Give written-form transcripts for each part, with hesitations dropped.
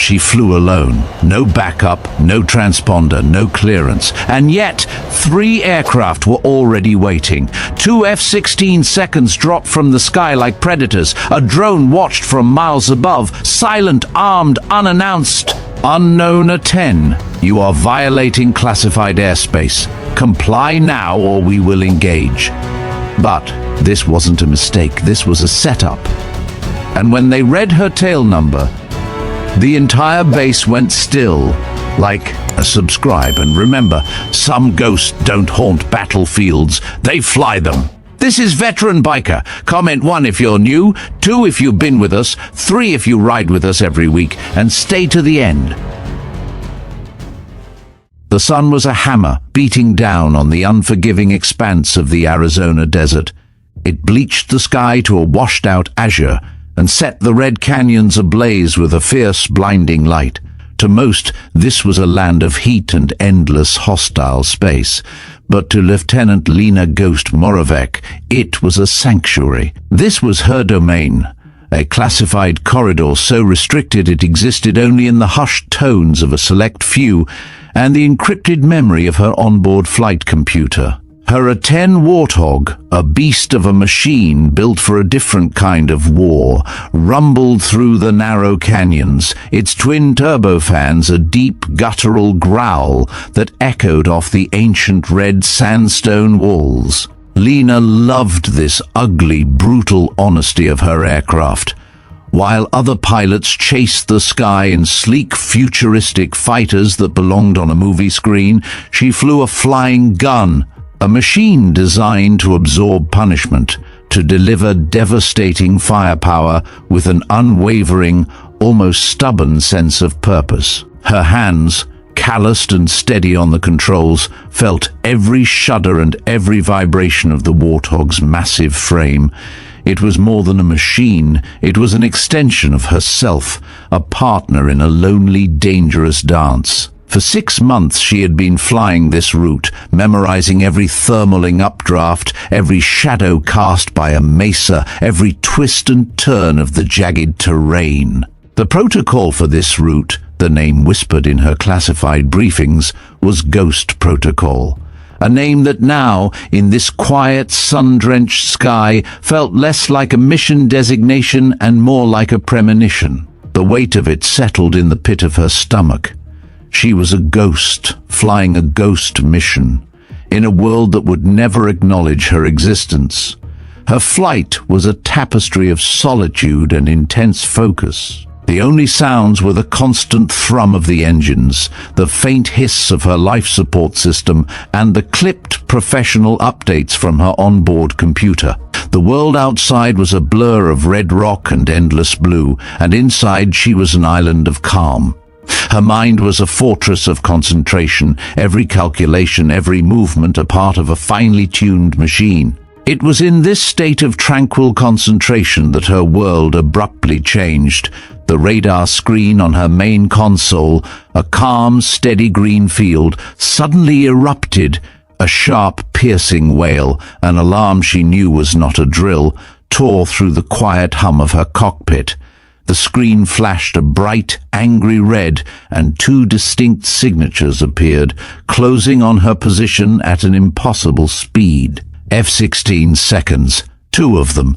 she flew alone. No backup, no transponder, no clearance. And yet, 3 aircraft were already waiting. 2 F-16 seconds dropped from the sky like predators. A drone watched from miles above, silent, armed, unannounced. Unknown A-10, you are violating classified airspace. Comply now or we will engage. But this wasn't a mistake, this was a setup. And when they read her tail number, the entire base went still, like a subscribe. And remember, some ghosts don't haunt battlefields, they fly them. This is Veteranbiker. Comment 1 if you're new, 2 if you've been with us, 3 if you ride with us every week, and stay to the end. The sun was a hammer beating down on the unforgiving expanse of the Arizona desert. It bleached the sky to a washed-out azure and set the red canyons ablaze with a fierce, blinding light. To most, this was a land of heat and endless hostile space. But to Lieutenant Lena Ghost Moravec, it was a sanctuary. This was her domain, a classified corridor so restricted it existed only in the hushed tones of a select few and the encrypted memory of her onboard flight computer. Her A-10 Warthog, a beast of a machine built for a different kind of war, rumbled through the narrow canyons, its twin turbofans a deep guttural growl that echoed off the ancient red sandstone walls. Lena loved this ugly, brutal honesty of her aircraft. While other pilots chased the sky in sleek, futuristic fighters that belonged on a movie screen, she flew a flying gun, a machine designed to absorb punishment, to deliver devastating firepower with an unwavering, almost stubborn sense of purpose. Her hands, calloused and steady on the controls, felt every shudder and every vibration of the Warthog's massive frame. It was more than a machine, it was an extension of herself, a partner in a lonely, dangerous dance. For 6 months she had been flying this route, memorizing every thermaling updraft, every shadow cast by a mesa, every twist and turn of the jagged terrain. The protocol for this route, the name whispered in her classified briefings, was Ghost Protocol. A name that now, in this quiet, sun-drenched sky, felt less like a mission designation and more like a premonition. The weight of it settled in the pit of her stomach. She was a ghost, flying a ghost mission, in a world that would never acknowledge her existence. Her flight was a tapestry of solitude and intense focus. The only sounds were the constant thrum of the engines, the faint hiss of her life support system, and the clipped professional updates from her onboard computer. The world outside was a blur of red rock and endless blue, and inside she was an island of calm. Her mind was a fortress of concentration, every calculation, every movement a part of a finely tuned machine. It was in this state of tranquil concentration that her world abruptly changed. The radar screen on her main console, a calm, steady green field, suddenly erupted. A sharp, piercing wail, an alarm she knew was not a drill, tore through the quiet hum of her cockpit. The screen flashed a bright, angry red, and 2 distinct signatures appeared, closing on her position at an impossible speed. F-16 seconds, 2 of them.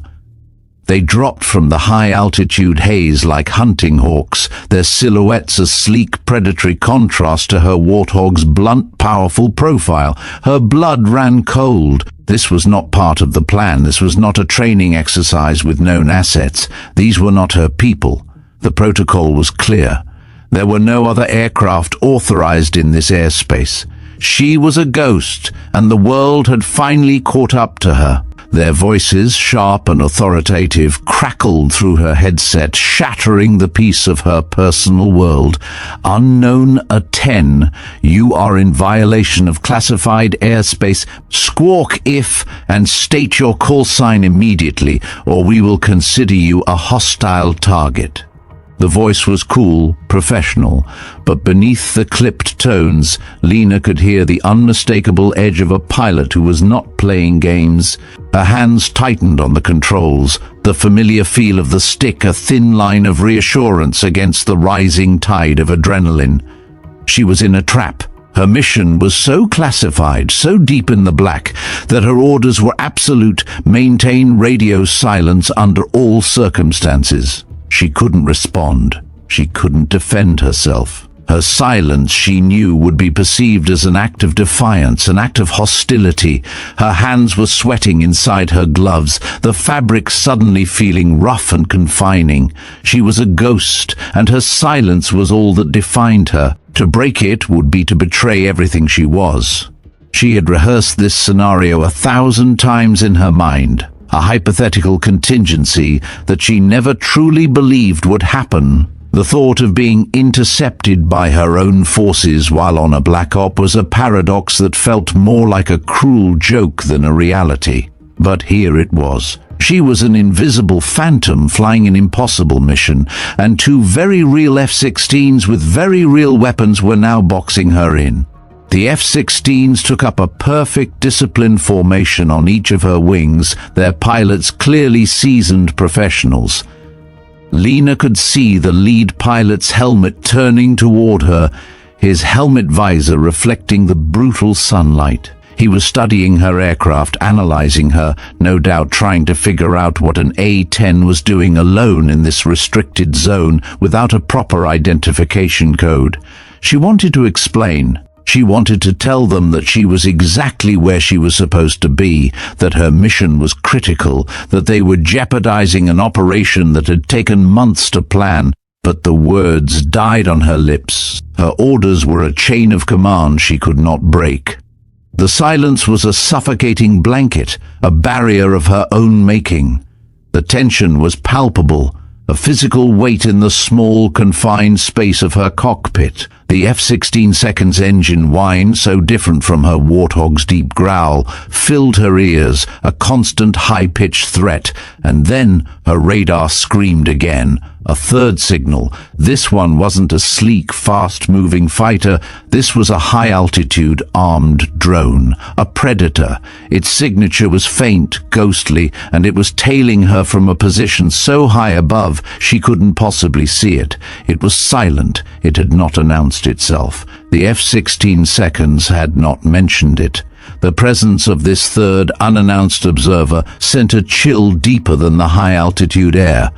They dropped from the high-altitude haze like hunting hawks, their silhouettes a sleek, predatory contrast to her Warthog's blunt, powerful profile. Her blood ran cold. This was not part of the plan. This was not a training exercise with known assets. These were not her people. The protocol was clear. There were no other aircraft authorized in this airspace. She was a ghost, and the world had finally caught up to her. Their voices, sharp and authoritative, crackled through her headset, shattering the peace of her personal world. Unknown A-10, you are in violation of classified airspace. Squawk if and state your call sign immediately, or we will consider you a hostile target. The voice was cool, professional, but beneath the clipped tones, Lena could hear the unmistakable edge of a pilot who was not playing games. Her hands tightened on the controls, the familiar feel of the stick a thin line of reassurance against the rising tide of adrenaline. She was in a trap. Her mission was so classified, so deep in the black, that her orders were absolute: maintain radio silence under all circumstances. She couldn't respond. She couldn't defend herself. Her silence, she knew, would be perceived as an act of defiance, an act of hostility. Her hands were sweating inside her gloves, the fabric suddenly feeling rough and confining. She was a ghost, and her silence was all that defined her. To break it would be to betray everything she was. She had rehearsed this scenario 1,000 times in her mind, a hypothetical contingency that she never truly believed would happen. The thought of being intercepted by her own forces while on a black op was a paradox that felt more like a cruel joke than a reality. But here it was. She was an invisible phantom flying an impossible mission, and two very real F-16s with very real weapons were now boxing her in. The F-16s took up a perfect disciplined formation on each of her wings, their pilots clearly seasoned professionals. Lena could see the lead pilot's helmet turning toward her, his helmet visor reflecting the brutal sunlight. He was studying her aircraft, analyzing her, no doubt trying to figure out what an A-10 was doing alone in this restricted zone without a proper identification code. She wanted to explain. She wanted to tell them that she was exactly where she was supposed to be, that her mission was critical, that they were jeopardizing an operation that had taken months to plan. But the words died on her lips. Her orders were a chain of command she could not break. The silence was a suffocating blanket, a barrier of her own making. The tension was palpable, a physical weight in the small, confined space of her cockpit. The F-16 seconds engine whine, so different from her Warthog's deep growl, filled her ears, a constant high-pitched threat, and then her radar screamed again. A third signal. This one wasn't a sleek, fast-moving fighter. This was a high-altitude, armed drone, a predator. Its signature was faint, ghostly, and it was tailing her from a position so high above she couldn't possibly see it. It was silent. It had not announced itself. The F-16 seconds had not mentioned it. The presence of this third, unannounced observer sent a chill deeper than the high-altitude air.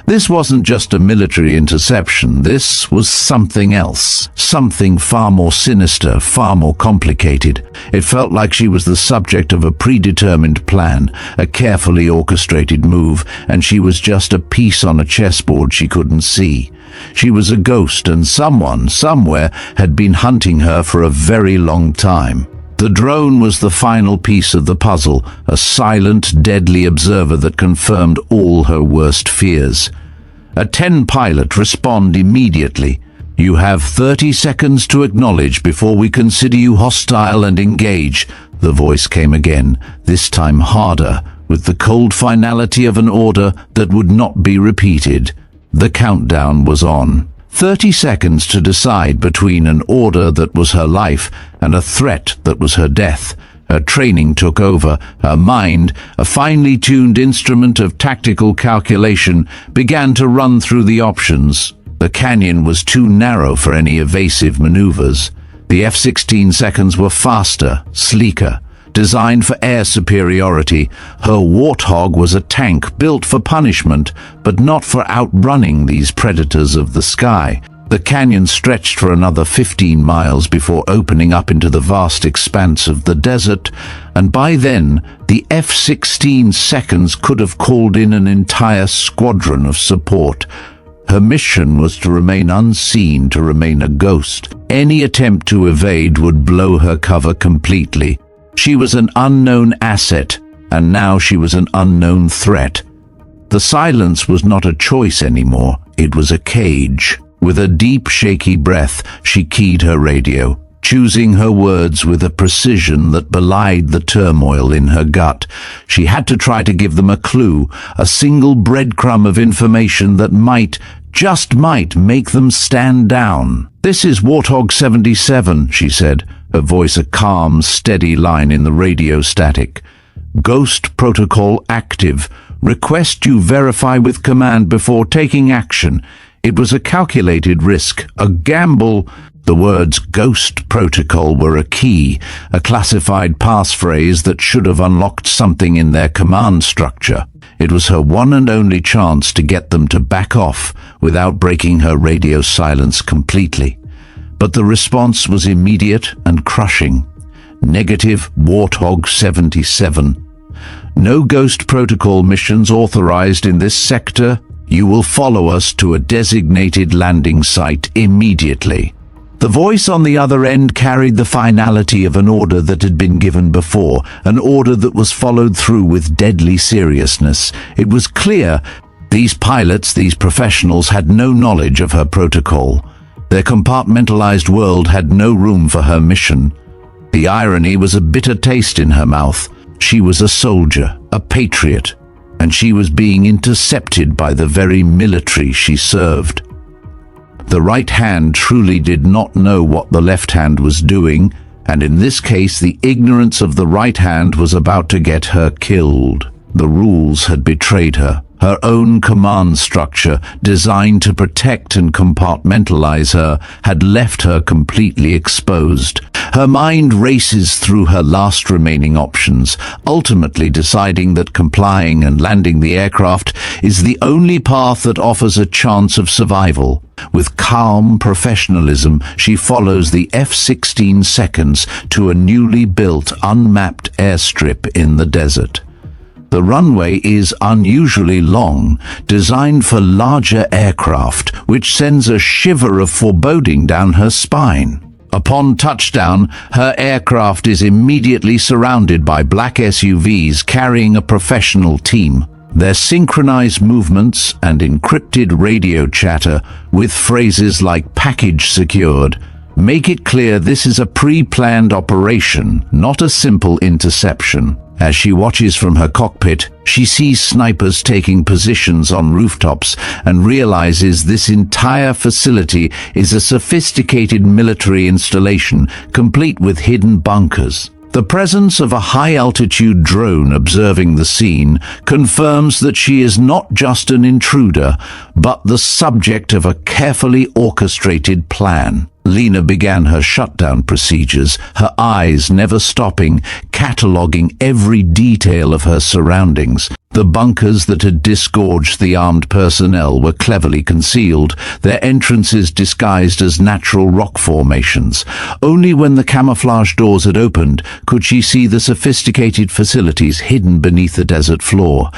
This wasn't just a military interception. This was something else. Something far more sinister, far more complicated. It felt like she was the subject of a predetermined plan, a carefully orchestrated move, and she was just a piece on a chessboard she couldn't see. She was a ghost, and someone, somewhere, had been hunting her for a very long time. The drone was the final piece of the puzzle, a silent, deadly observer that confirmed all her worst fears. A-10 pilot, respond immediately. You have 30 seconds to acknowledge before we consider you hostile and engage. The voice came again, this time harder, with the cold finality of an order that would not be repeated. The countdown was on. 30 seconds to decide between an order that was her life and a threat that was her death. Her training took over. Her mind, a finely tuned instrument of tactical calculation, began to run through the options. The canyon was too narrow for any evasive maneuvers. The F-16 seconds were faster, sleeker, designed for air superiority. Her Warthog was a tank built for punishment, but not for outrunning these predators of the sky. The canyon stretched for another 15 miles before opening up into the vast expanse of the desert, and by then, the F-16 seconds could have called in an entire squadron of support. Her mission was to remain unseen, to remain a ghost. Any attempt to evade would blow her cover completely. She was an unknown asset, and now she was an unknown threat. The silence was not a choice anymore, it was a cage. With a deep, shaky breath, she keyed her radio, choosing her words with a precision that belied the turmoil in her gut. She had to try to give them a clue, a single breadcrumb of information that might, just might make them stand down. "This is Warthog 77, she said, her voice a calm, steady line in the radio static. "Ghost protocol active. Request you verify with command before taking action." It was a calculated risk, a gamble. The words Ghost Protocol were a key, a classified passphrase that should have unlocked something in their command structure. It was her one and only chance to get them to back off without breaking her radio silence completely. But the response was immediate and crushing. Negative Warthog 77. "No Ghost Protocol missions authorized in this sector. You will follow us to a designated landing site immediately." The voice on the other end carried the finality of an order that had been given before, an order that was followed through with deadly seriousness. It was clear these pilots, these professionals, had no knowledge of her protocol. Their compartmentalized world had no room for her mission. The irony was a bitter taste in her mouth. She was a soldier, a patriot, and she was being intercepted by the very military she served. The right hand truly did not know what the left hand was doing, and in this case the ignorance of the right hand was about to get her killed. The rules had betrayed her. Her own command structure, designed to protect and compartmentalize her, had left her completely exposed. Her mind races through her last remaining options, ultimately deciding that complying and landing the aircraft is the only path that offers a chance of survival. With calm professionalism, she follows the F-16 seconds to a newly built, unmapped airstrip in the desert. The runway is unusually long, designed for larger aircraft, which sends a shiver of foreboding down her spine. Upon touchdown, her aircraft is immediately surrounded by black SUVs carrying a professional team. Their synchronized movements and encrypted radio chatter with phrases like "package secured" make it clear this is a pre-planned operation, not a simple interception. As she watches from her cockpit, she sees snipers taking positions on rooftops and realizes this entire facility is a sophisticated military installation, complete with hidden bunkers. The presence of a high-altitude drone observing the scene confirms that she is not just an intruder, but the subject of a carefully orchestrated plan. Lena began her shutdown procedures, her eyes never stopping, cataloging every detail of her surroundings. The bunkers that had disgorged the armed personnel were cleverly concealed, their entrances disguised as natural rock formations. Only when the camouflage doors had opened could she see the sophisticated facilities hidden beneath the desert floor.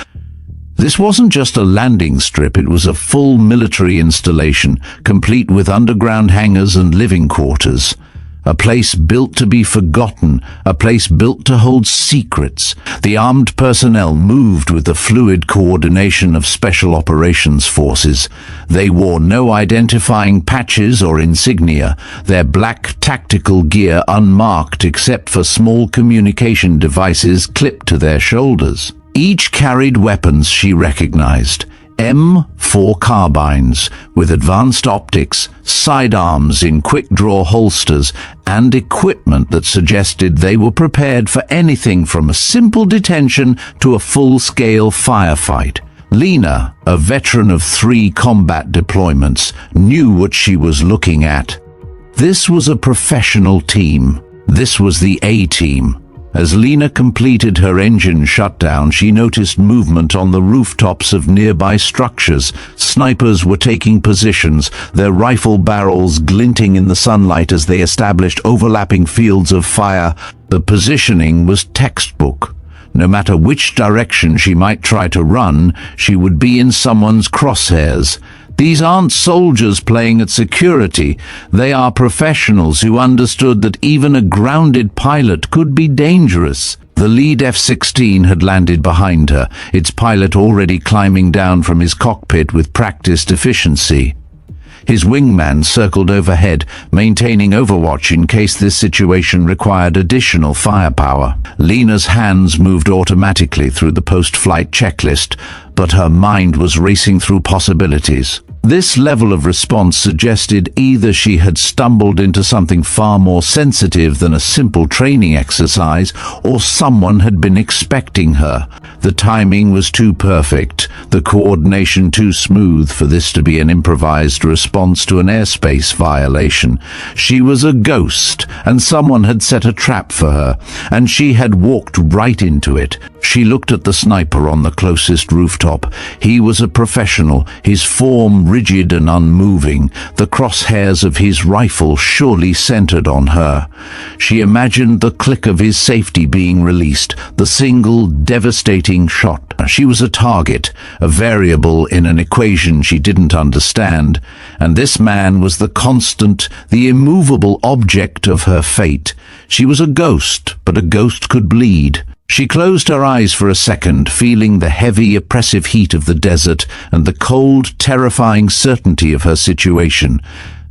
This wasn't just a landing strip, it was a full military installation, complete with underground hangars and living quarters. A place built to be forgotten, a place built to hold secrets. The armed personnel moved with the fluid coordination of Special Operations Forces. They wore no identifying patches or insignia, their black tactical gear unmarked except for small communication devices clipped to their shoulders. Each carried weapons she recognized. M4 carbines with advanced optics, sidearms in quick-draw holsters, and equipment that suggested they were prepared for anything from a simple detention to a full-scale firefight. Lena, a veteran of 3 combat deployments, knew what she was looking at. This was a professional team. This was the A-team. As Lena completed her engine shutdown, she noticed movement on the rooftops of nearby structures. Snipers were taking positions, their rifle barrels glinting in the sunlight as they established overlapping fields of fire. The positioning was textbook. No matter which direction she might try to run, she would be in someone's crosshairs. These aren't soldiers playing at security. They are professionals who understood that even a grounded pilot could be dangerous. The lead F-16 had landed behind her, its pilot already climbing down from his cockpit with practiced efficiency. His wingman circled overhead, maintaining overwatch in case this situation required additional firepower. Lena's hands moved automatically through the post-flight checklist, but her mind was racing through possibilities. This level of response suggested either she had stumbled into something far more sensitive than a simple training exercise, or someone had been expecting her. The timing was too perfect, the coordination too smooth for this to be an improvised response to an airspace violation. She was a ghost, and someone had set a trap for her, and she had walked right into it. She looked at the sniper on the closest rooftop. He was a professional, his form rigid and unmoving, the crosshairs of his rifle surely centered on her. She imagined the click of his safety being released, the single devastating shot. She was a target, a variable in an equation she didn't understand, and this man was the constant, the immovable object of her fate. She was a ghost, but a ghost could bleed. She closed her eyes for a second, feeling the heavy, oppressive heat of the desert and the cold, terrifying certainty of her situation.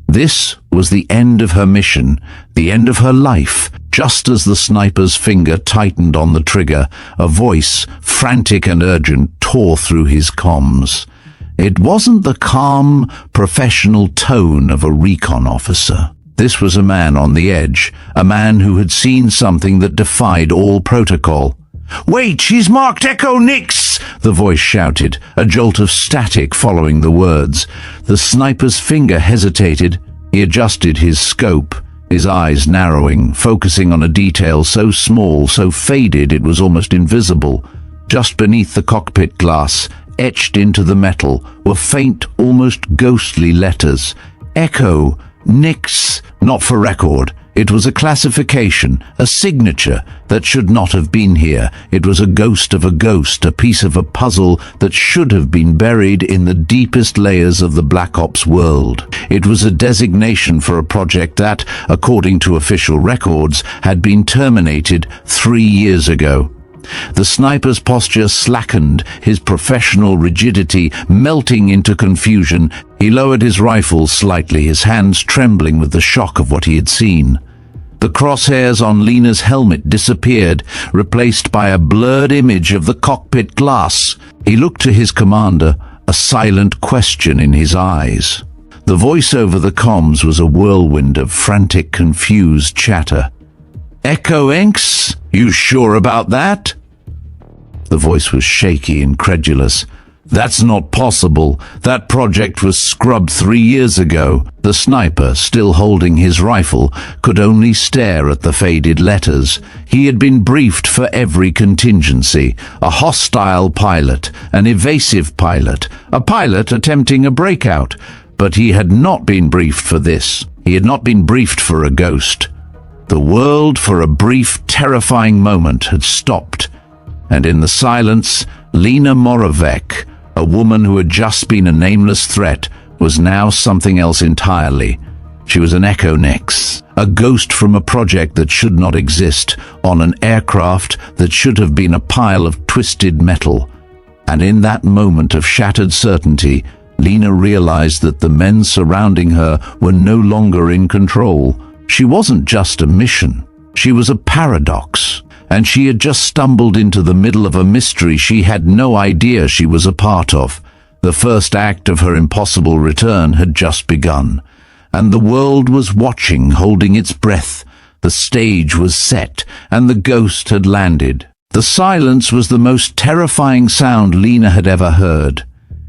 This was the end of her mission, the end of her life. Just as the sniper's finger tightened on the trigger, a voice, frantic and urgent, tore through his comms. It wasn't the calm, professional tone of a recon officer. This was a man on the edge, a man who had seen something that defied all protocol. "Wait, she's marked Echo Nix!" the voice shouted, a jolt of static following the words. The sniper's finger hesitated. He adjusted his scope, his eyes narrowing, focusing on a detail so small, so faded it was almost invisible. Just beneath the cockpit glass, etched into the metal, were faint, almost ghostly letters. Echo Nix, not for record. It was a classification, a signature that should not have been here. It was a ghost of a ghost, a piece of a puzzle that should have been buried in the deepest layers of the Black Ops world. It was a designation for a project that, according to official records, had been terminated 3 years ago. The sniper's posture slackened, his professional rigidity melting into confusion. He lowered his rifle slightly, his hands trembling with the shock of what he had seen. The crosshairs on Lena's helmet disappeared, replaced by a blurred image of the cockpit glass. He looked to his commander, a silent question in his eyes. The voice over the comms was a whirlwind of frantic, confused chatter. "Echo Inks? You sure about that?" The voice was shaky, incredulous. "That's not possible. That project was scrubbed 3 years ago." The sniper, still holding his rifle, could only stare at the faded letters. He had been briefed for every contingency. A hostile pilot, an evasive pilot, a pilot attempting a breakout. But he had not been briefed for this. He had not been briefed for a ghost. The world, for a brief, terrifying moment, had stopped. And in the silence, Lena Moravec, a woman who had just been a nameless threat, was now something else entirely. She was an Echo Nix, a ghost from a project that should not exist, on an aircraft that should have been a pile of twisted metal. And in that moment of shattered certainty, Lena realized that the men surrounding her were no longer in control. She wasn't just a mission. She was a paradox. And she had just stumbled into the middle of a mystery she had no idea she was a part of. The first act of her impossible return had just begun. And the world was watching, holding its breath. The stage was set, and the ghost had landed. The silence was the most terrifying sound Lena had ever heard.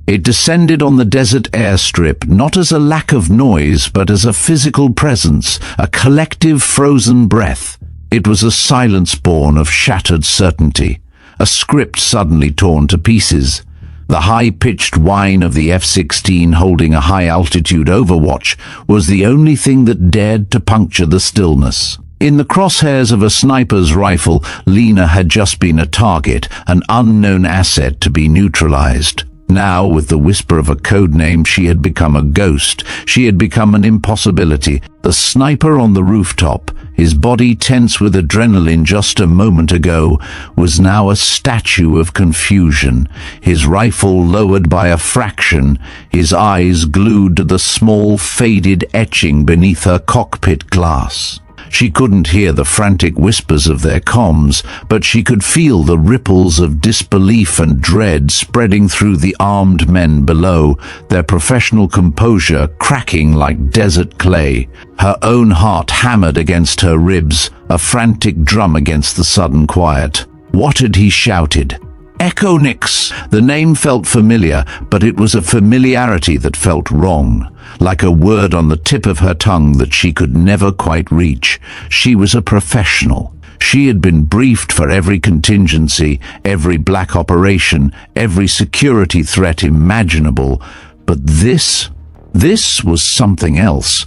It descended on the desert airstrip, not as a lack of noise, but as a physical presence, a collective frozen breath. It was a silence born of shattered certainty, a script suddenly torn to pieces. The high-pitched whine of the F-16 holding a high-altitude overwatch was the only thing that dared to puncture the stillness. In the crosshairs of a sniper's rifle, Lena had just been a target, an unknown asset to be neutralized. Now, with the whisper of a code name, she had become a ghost. She had become an impossibility. The sniper on the rooftop, his body tense with adrenaline just a moment ago, was now a statue of confusion, his rifle lowered by a fraction, his eyes glued to the small, faded etching beneath her cockpit glass. She couldn't hear the frantic whispers of their comms, but she could feel the ripples of disbelief and dread spreading through the armed men below, their professional composure cracking like desert clay. Her own heart hammered against her ribs, a frantic drum against the sudden quiet. What had he shouted? Echo Nix! The name felt familiar, but it was a familiarity that felt wrong, like a word on the tip of her tongue that she could never quite reach. She was a professional. She had been briefed for every contingency, every black operation, every security threat imaginable. But this was something else.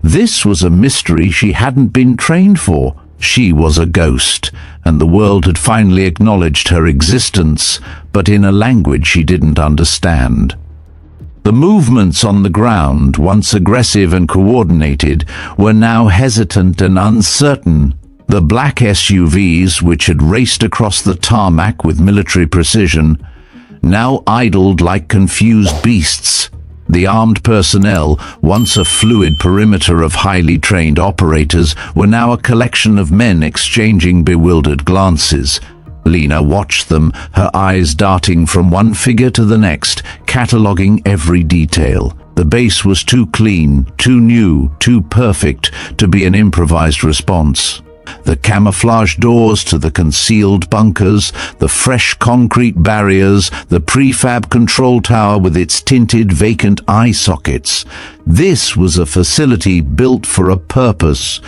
This was a mystery she hadn't been trained for. She was a ghost, and the world had finally acknowledged her existence, but in a language she didn't understand. The movements on the ground, once aggressive and coordinated, were now hesitant and uncertain. The black SUVs, which had raced across the tarmac with military precision, now idled like confused beasts. The armed personnel, once a fluid perimeter of highly trained operators, were now a collection of men exchanging bewildered glances. Lena watched them, her eyes darting from one figure to the next, cataloguing every detail. The base was too clean, too new, too perfect to be an improvised response. The camouflage doors to the concealed bunkers, the fresh concrete barriers, the prefab control tower with its tinted vacant eye sockets. This was a facility built for a purpose,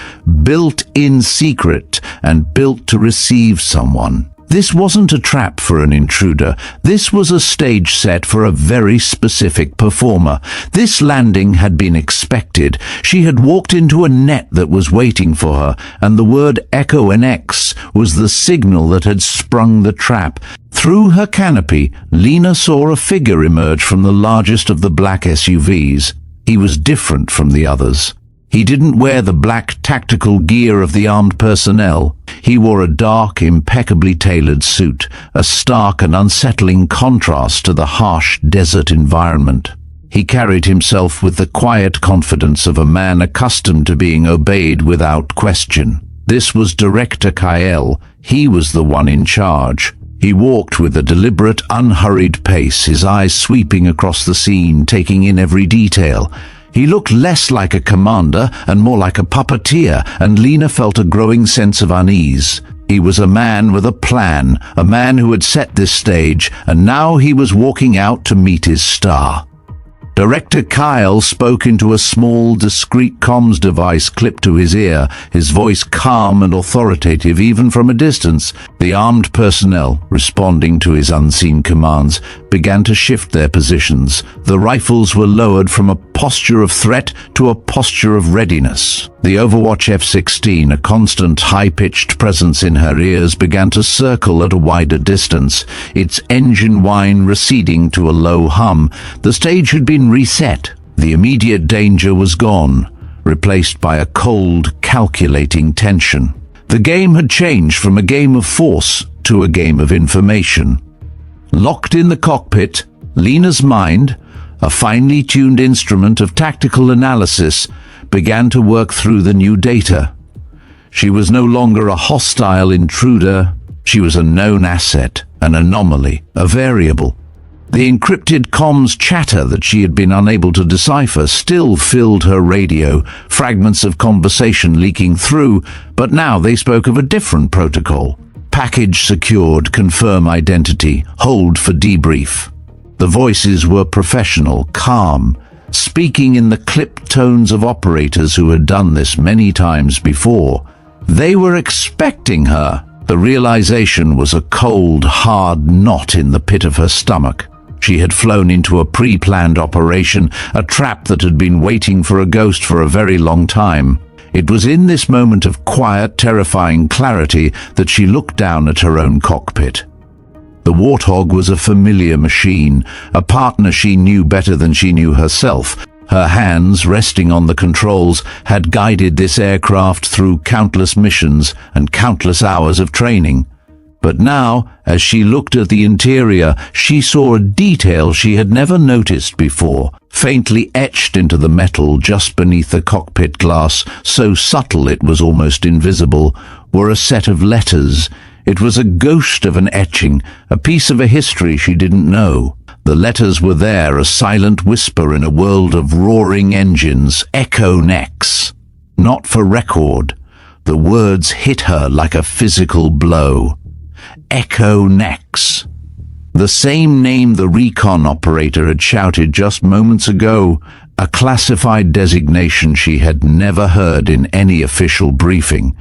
built in secret, and built to receive someone. This wasn't a trap for an intruder. This was a stage set for a very specific performer. This landing had been expected. She had walked into a net that was waiting for her, and the word Echo NX was the signal that had sprung the trap. Through her canopy, Lena saw a figure emerge from the largest of the black SUVs. He was different from the others. He didn't wear the black tactical gear of the armed personnel. He wore a dark, impeccably tailored suit, a stark and unsettling contrast to the harsh desert environment. He carried himself with the quiet confidence of a man accustomed to being obeyed without question. This was Director Kyle. He was the one in charge. He walked with a deliberate, unhurried pace, his eyes sweeping across the scene, taking in every detail. He looked less like a commander and more like a puppeteer, and Lena felt a growing sense of unease. He was a man with a plan, a man who had set this stage, and now he was walking out to meet his star. Director Kyle spoke into a small, discreet comms device clipped to his ear, his voice calm and authoritative even from a distance. The armed personnel, responding to his unseen commands, began to shift their positions. The rifles were lowered from a posture of threat to a posture of readiness. The Overwatch F-16, a constant high-pitched presence in her ears, began to circle at a wider distance, its engine whine receding to a low hum. The stage had been reset. The immediate danger was gone, replaced by a cold, calculating tension. The game had changed from a game of force to a game of information. Locked in the cockpit, Lena's mind, a finely tuned instrument of tactical analysis, began to work through the new data. She was no longer a hostile intruder. She was a known asset, an anomaly, a variable. The encrypted comms chatter that she had been unable to decipher still filled her radio, fragments of conversation leaking through, but now they spoke of a different protocol. Package secured, confirm identity, hold for debrief. The voices were professional, calm, speaking in the clipped tones of operators who had done this many times before. They were expecting her. The realization was a cold, hard knot in the pit of her stomach. She had flown into a pre-planned operation, a trap that had been waiting for a ghost for a very long time. It was in this moment of quiet, terrifying clarity that she looked down at her own cockpit. The Warthog was a familiar machine, a partner she knew better than she knew herself. Her hands, resting on the controls, had guided this aircraft through countless missions and countless hours of training. But now, as she looked at the interior, she saw a detail she had never noticed before. Faintly etched into the metal just beneath the cockpit glass, so subtle it was almost invisible, were a set of letters. It was a ghost of an etching, a piece of a history she didn't know. The letters were there, a silent whisper in a world of roaring engines. Echo Nex. Not for record. The words hit her like a physical blow. Echo Nex. The same name the recon operator had shouted just moments ago, a classified designation she had never heard in any official briefing.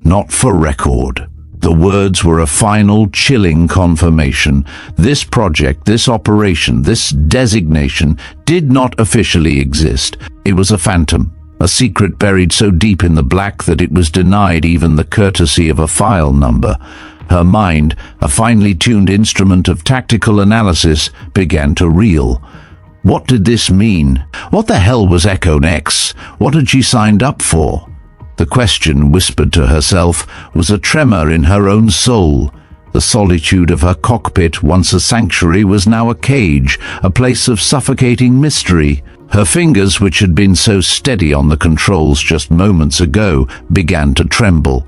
Not for record. The words were a final, chilling confirmation. This project, this operation, this designation did not officially exist. It was a phantom, a secret buried so deep in the black that it was denied even the courtesy of a file number. Her mind, a finely tuned instrument of tactical analysis, began to reel. What did this mean? What the hell was Echo Nex? What had she signed up for? The question, whispered to herself, was a tremor in her own soul. The solitude of her cockpit, once a sanctuary, was now a cage, a place of suffocating mystery. Her fingers, which had been so steady on the controls just moments ago, began to tremble.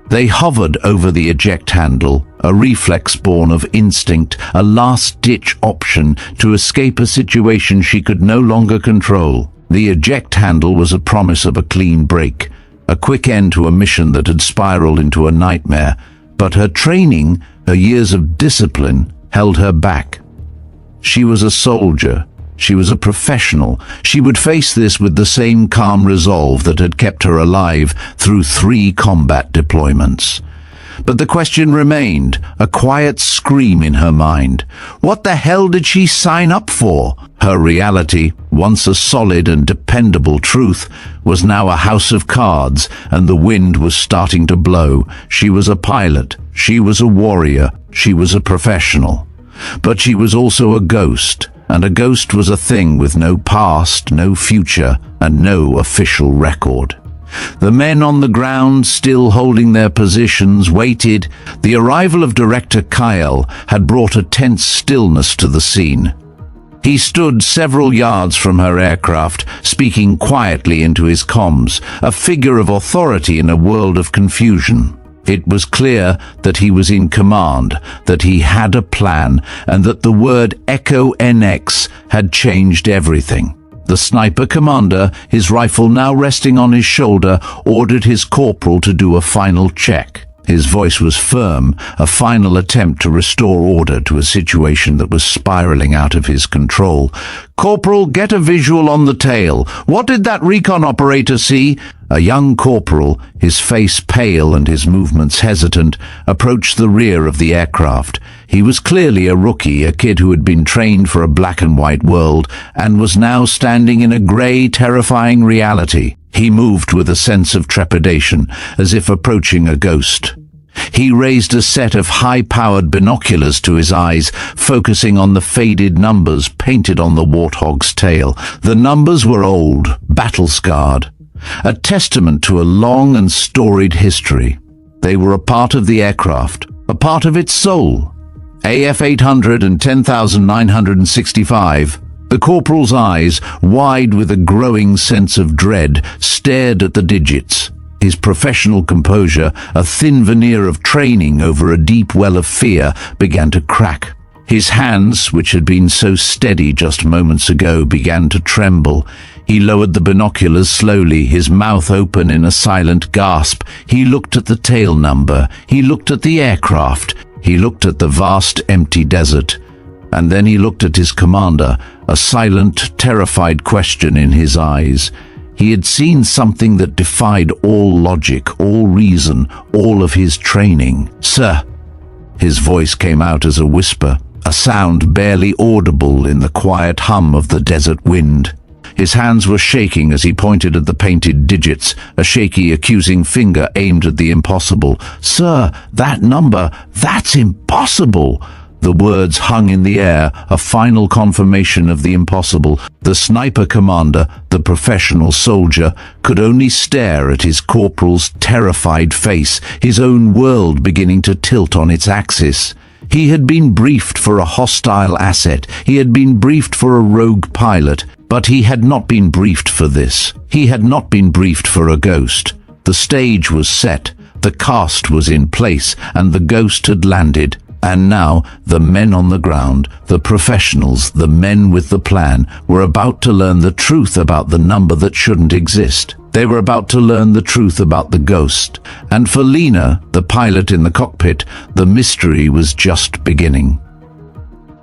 They hovered over the eject handle, a reflex born of instinct, a last-ditch option to escape a situation she could no longer control. The eject handle was a promise of a clean break, a quick end to a mission that had spiraled into a nightmare, but her training, her years of discipline, held her back. She was a soldier. She was a professional. She would face this with the same calm resolve that had kept her alive through 3 combat deployments. But the question remained, a quiet scream in her mind. What the hell did she sign up for? Her reality, once a solid and dependable truth, was now a house of cards, and the wind was starting to blow. She was a pilot. She was a warrior. She was a professional. But she was also a ghost. And a ghost was a thing with no past, no future, and no official record. The men on the ground, still holding their positions, waited. The arrival of Director Kyle had brought a tense stillness to the scene. He stood several yards from her aircraft, speaking quietly into his comms, a figure of authority in a world of confusion. It was clear that he was in command, that he had a plan, and that the word Echo NX had changed everything. The sniper commander, his rifle now resting on his shoulder, ordered his corporal to do a final check. His voice was firm, a final attempt to restore order to a situation that was spiraling out of his control. "Corporal, get a visual on the tail. What did that recon operator see?" A young corporal, his face pale and his movements hesitant, approached the rear of the aircraft. He was clearly a rookie, a kid who had been trained for a black-and-white world, and was now standing in a grey, terrifying reality. He moved with a sense of trepidation, as if approaching a ghost. He raised a set of high-powered binoculars to his eyes, focusing on the faded numbers painted on the warthog's tail. The numbers were old, battle-scarred, a testament to a long and storied history. They were a part of the aircraft, a part of its soul. AF-800 and 10,965. The corporal's eyes, wide with a growing sense of dread, stared at the digits. His professional composure, a thin veneer of training over a deep well of fear, began to crack. His hands, which had been so steady just moments ago, began to tremble. He lowered the binoculars slowly, his mouth open in a silent gasp. He looked at the tail number. He looked at the aircraft. He looked at the vast, empty desert. And then he looked at his commander, a silent, terrified question in his eyes. He had seen something that defied all logic, all reason, all of his training. "Sir." His voice came out as a whisper, a sound barely audible in the quiet hum of the desert wind. His hands were shaking as he pointed at the painted digits, a shaky, accusing finger aimed at the impossible. "Sir, that number, that's impossible!" The words hung in the air, a final confirmation of the impossible. The sniper commander, the professional soldier, could only stare at his corporal's terrified face, his own world beginning to tilt on its axis. He had been briefed for a hostile asset. He had been briefed for a rogue pilot, but he had not been briefed for this. He had not been briefed for a ghost. The stage was set, the cast was in place, and the ghost had landed. And now, the men on the ground, the professionals, the men with the plan, were about to learn the truth about the number that shouldn't exist. They were about to learn the truth about the ghost. And for Lena, the pilot in the cockpit, the mystery was just beginning.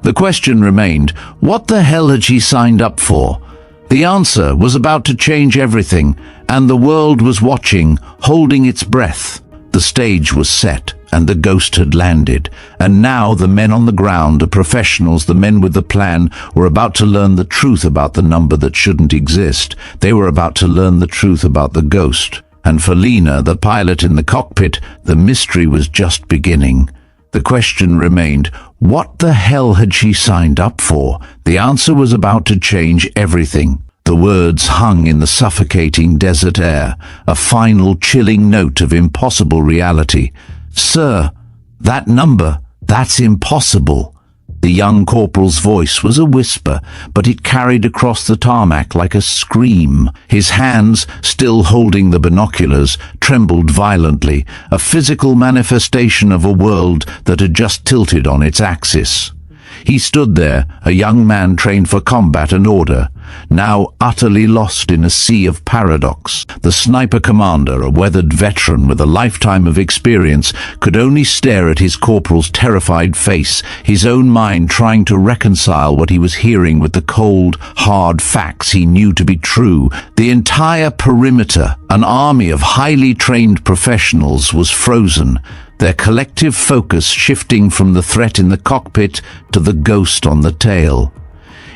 The question remained, what the hell had she signed up for? The answer was about to change everything, and the world was watching, holding its breath. The stage was set, and the ghost had landed, and now the men on the ground, the professionals, the men with the plan, were about to learn the truth about the number that shouldn't exist. They were about to learn the truth about the ghost. And for Lena, the pilot in the cockpit, the mystery was just beginning. The question remained, what the hell had she signed up for? The answer was about to change everything. The words hung in the suffocating desert air, a final chilling note of impossible reality. "Sir, that number, that's impossible." The young corporal's voice was a whisper, but it carried across the tarmac like a scream. His hands, still holding the binoculars, trembled violently, a physical manifestation of a world that had just tilted on its axis. He stood there, a young man trained for combat and order, now utterly lost in a sea of paradox. The sniper commander, a weathered veteran with a lifetime of experience, could only stare at his corporal's terrified face, his own mind trying to reconcile what he was hearing with the cold, hard facts he knew to be true. The entire perimeter, an army of highly trained professionals, was frozen, their collective focus shifting from the threat in the cockpit to the ghost on the tail.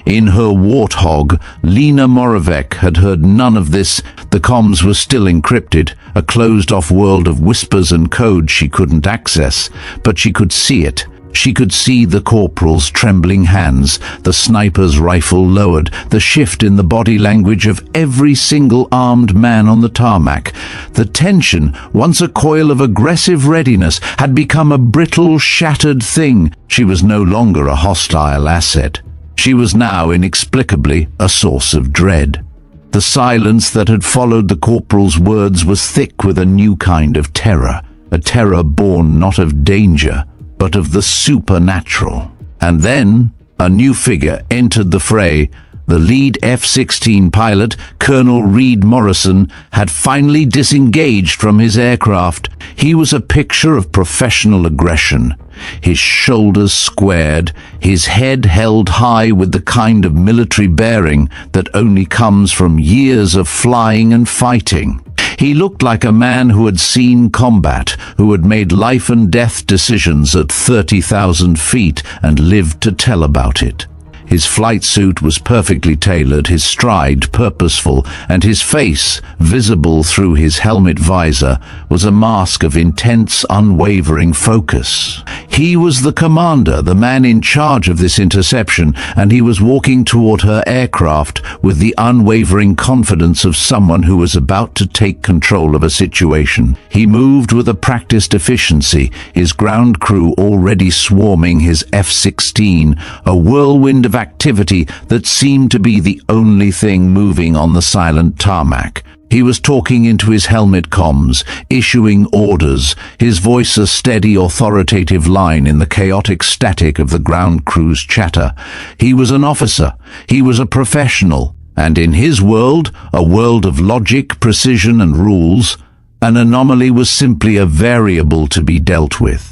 In her warthog, Lena Moravec had heard none of this. The comms were still encrypted, a closed-off world of whispers and code she couldn't access, but she could see it. She could see the corporal's trembling hands, the sniper's rifle lowered, the shift in the body language of every single armed man on the tarmac. The tension, once a coil of aggressive readiness, had become a brittle, shattered thing. She was no longer a hostile asset. She was now inexplicably a source of dread. The silence that had followed the corporal's words was thick with a new kind of terror, a terror born not of danger, but of the supernatural. And then a new figure entered the fray. The lead F-16 pilot, Colonel Reed Morrison, had finally disengaged from his aircraft. He was a picture of professional aggression. His shoulders squared, his head held high with the kind of military bearing that only comes from years of flying and fighting. He looked like a man who had seen combat, who had made life and death decisions at 30,000 feet and lived to tell about it. His flight suit was perfectly tailored, his stride purposeful, and his face, visible through his helmet visor, was a mask of intense, unwavering focus. He was the commander, the man in charge of this interception, and he was walking toward her aircraft with the unwavering confidence of someone who was about to take control of a situation. He moved with a practiced efficiency, his ground crew already swarming his F-16, a whirlwind of activity that seemed to be the only thing moving on the silent tarmac. He was talking into his helmet comms, issuing orders, his voice a steady, authoritative line in the chaotic static of the ground crew's chatter. He was an officer, he was a professional, and in his world, a world of logic, precision, and rules, an anomaly was simply a variable to be dealt with.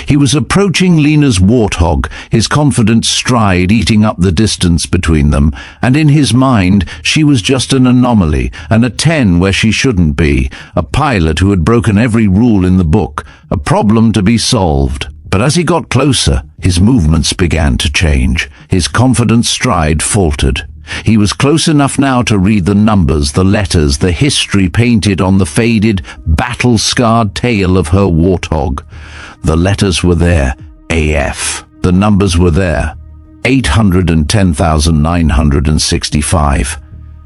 He was approaching Lena's warthog, his confident stride eating up the distance between them, and in his mind she was just an anomaly, an A-10 where she shouldn't be, a pilot who had broken every rule in the book, a problem to be solved. But as he got closer, his movements began to change. His confident stride faltered. He was close enough now to read the numbers, the letters, the history painted on the faded, battle-scarred tail of her warthog. The letters were there, AF. The numbers were there, 810,965.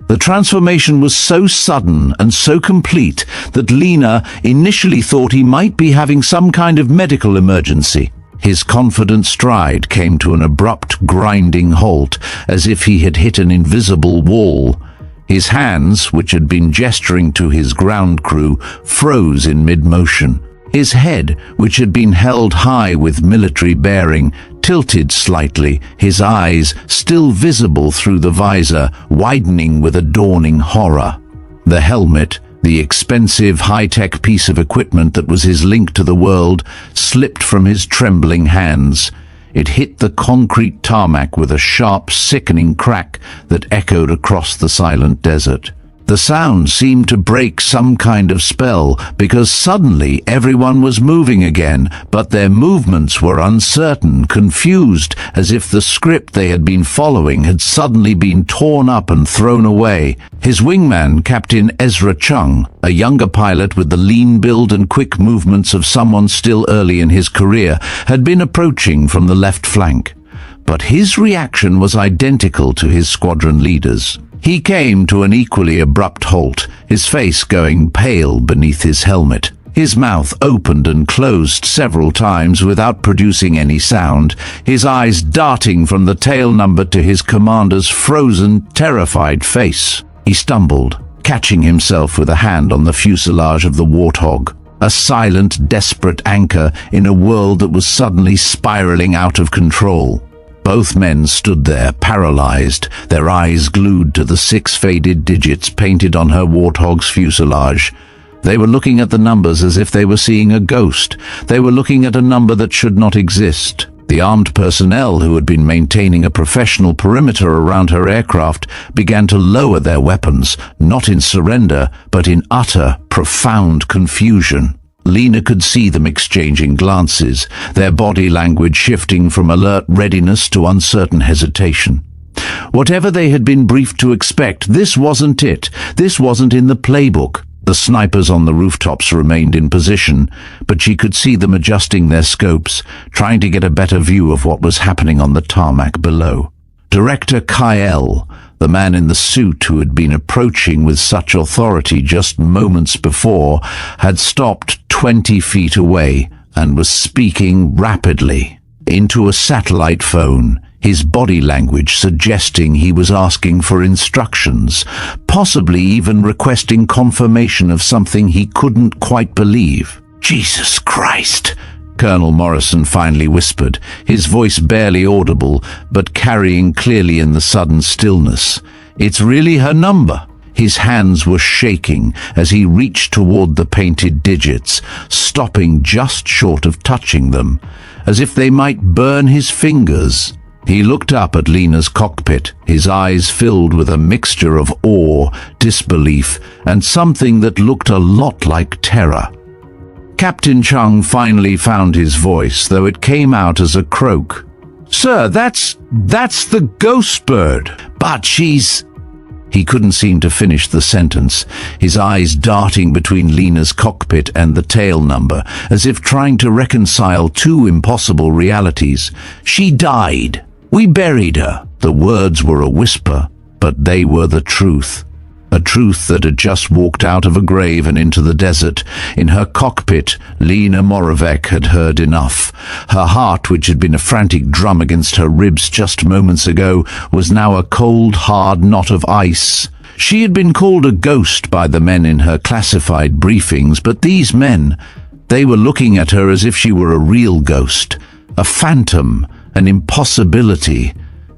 The transformation was so sudden and so complete that Lena initially thought he might be having some kind of medical emergency. His confident stride came to an abrupt, grinding halt, as if he had hit an invisible wall. His hands, which had been gesturing to his ground crew, froze in mid-motion. His head, which had been held high with military bearing, tilted slightly, his eyes, still visible through the visor, widening with a dawning horror. The helmet, the expensive high-tech piece of equipment that was his link to the world, slipped from his trembling hands. It hit the concrete tarmac with a sharp, sickening crack that echoed across the silent desert. The sound seemed to break some kind of spell, because suddenly everyone was moving again, but their movements were uncertain, confused, as if the script they had been following had suddenly been torn up and thrown away. His wingman, Captain Ezra Chung, a younger pilot with the lean build and quick movements of someone still early in his career, had been approaching from the left flank. But his reaction was identical to his squadron leader's. He came to an equally abrupt halt, his face going pale beneath his helmet. His mouth opened and closed several times without producing any sound, his eyes darting from the tail number to his commander's frozen, terrified face. He stumbled, catching himself with a hand on the fuselage of the Warthog, a silent, desperate anchor in a world that was suddenly spiraling out of control. Both men stood there, paralyzed, their eyes glued to the 6 faded digits painted on her Warthog's fuselage. They were looking at the numbers as if they were seeing a ghost. They were looking at a number that should not exist. The armed personnel who had been maintaining a professional perimeter around her aircraft began to lower their weapons, not in surrender, but in utter, profound confusion. Lena could see them exchanging glances, their body language shifting from alert readiness to uncertain hesitation. Whatever they had been briefed to expect, this wasn't it. This wasn't in the playbook. The snipers on the rooftops remained in position, but she could see them adjusting their scopes, trying to get a better view of what was happening on the tarmac below. Director Kyle, the man in the suit who had been approaching with such authority just moments before, had stopped 20 feet away and was speaking rapidly into a satellite phone, his body language suggesting he was asking for instructions, possibly even requesting confirmation of something he couldn't quite believe. "Jesus Christ!" Colonel Morrison finally whispered, his voice barely audible, but carrying clearly in the sudden stillness. "It's really her number." His hands were shaking as he reached toward the painted digits, stopping just short of touching them, as if they might burn his fingers. He looked up at Lena's cockpit, his eyes filled with a mixture of awe, disbelief, and something that looked a lot like terror. Captain Chung finally found his voice, though it came out as a croak. "Sir, that's the ghost bird. But she's—" He couldn't seem to finish the sentence, his eyes darting between Lena's cockpit and the tail number, as if trying to reconcile two impossible realities. "She died. We buried her." The words were a whisper, but they were the truth. A truth that had just walked out of a grave and into the desert. In her cockpit, Lena Moravec had heard enough. Her heart, which had been a frantic drum against her ribs just moments ago, was now a cold, hard knot of ice. She had been called a ghost by the men in her classified briefings, but these men, they were looking at her as if she were a real ghost, a phantom, an impossibility.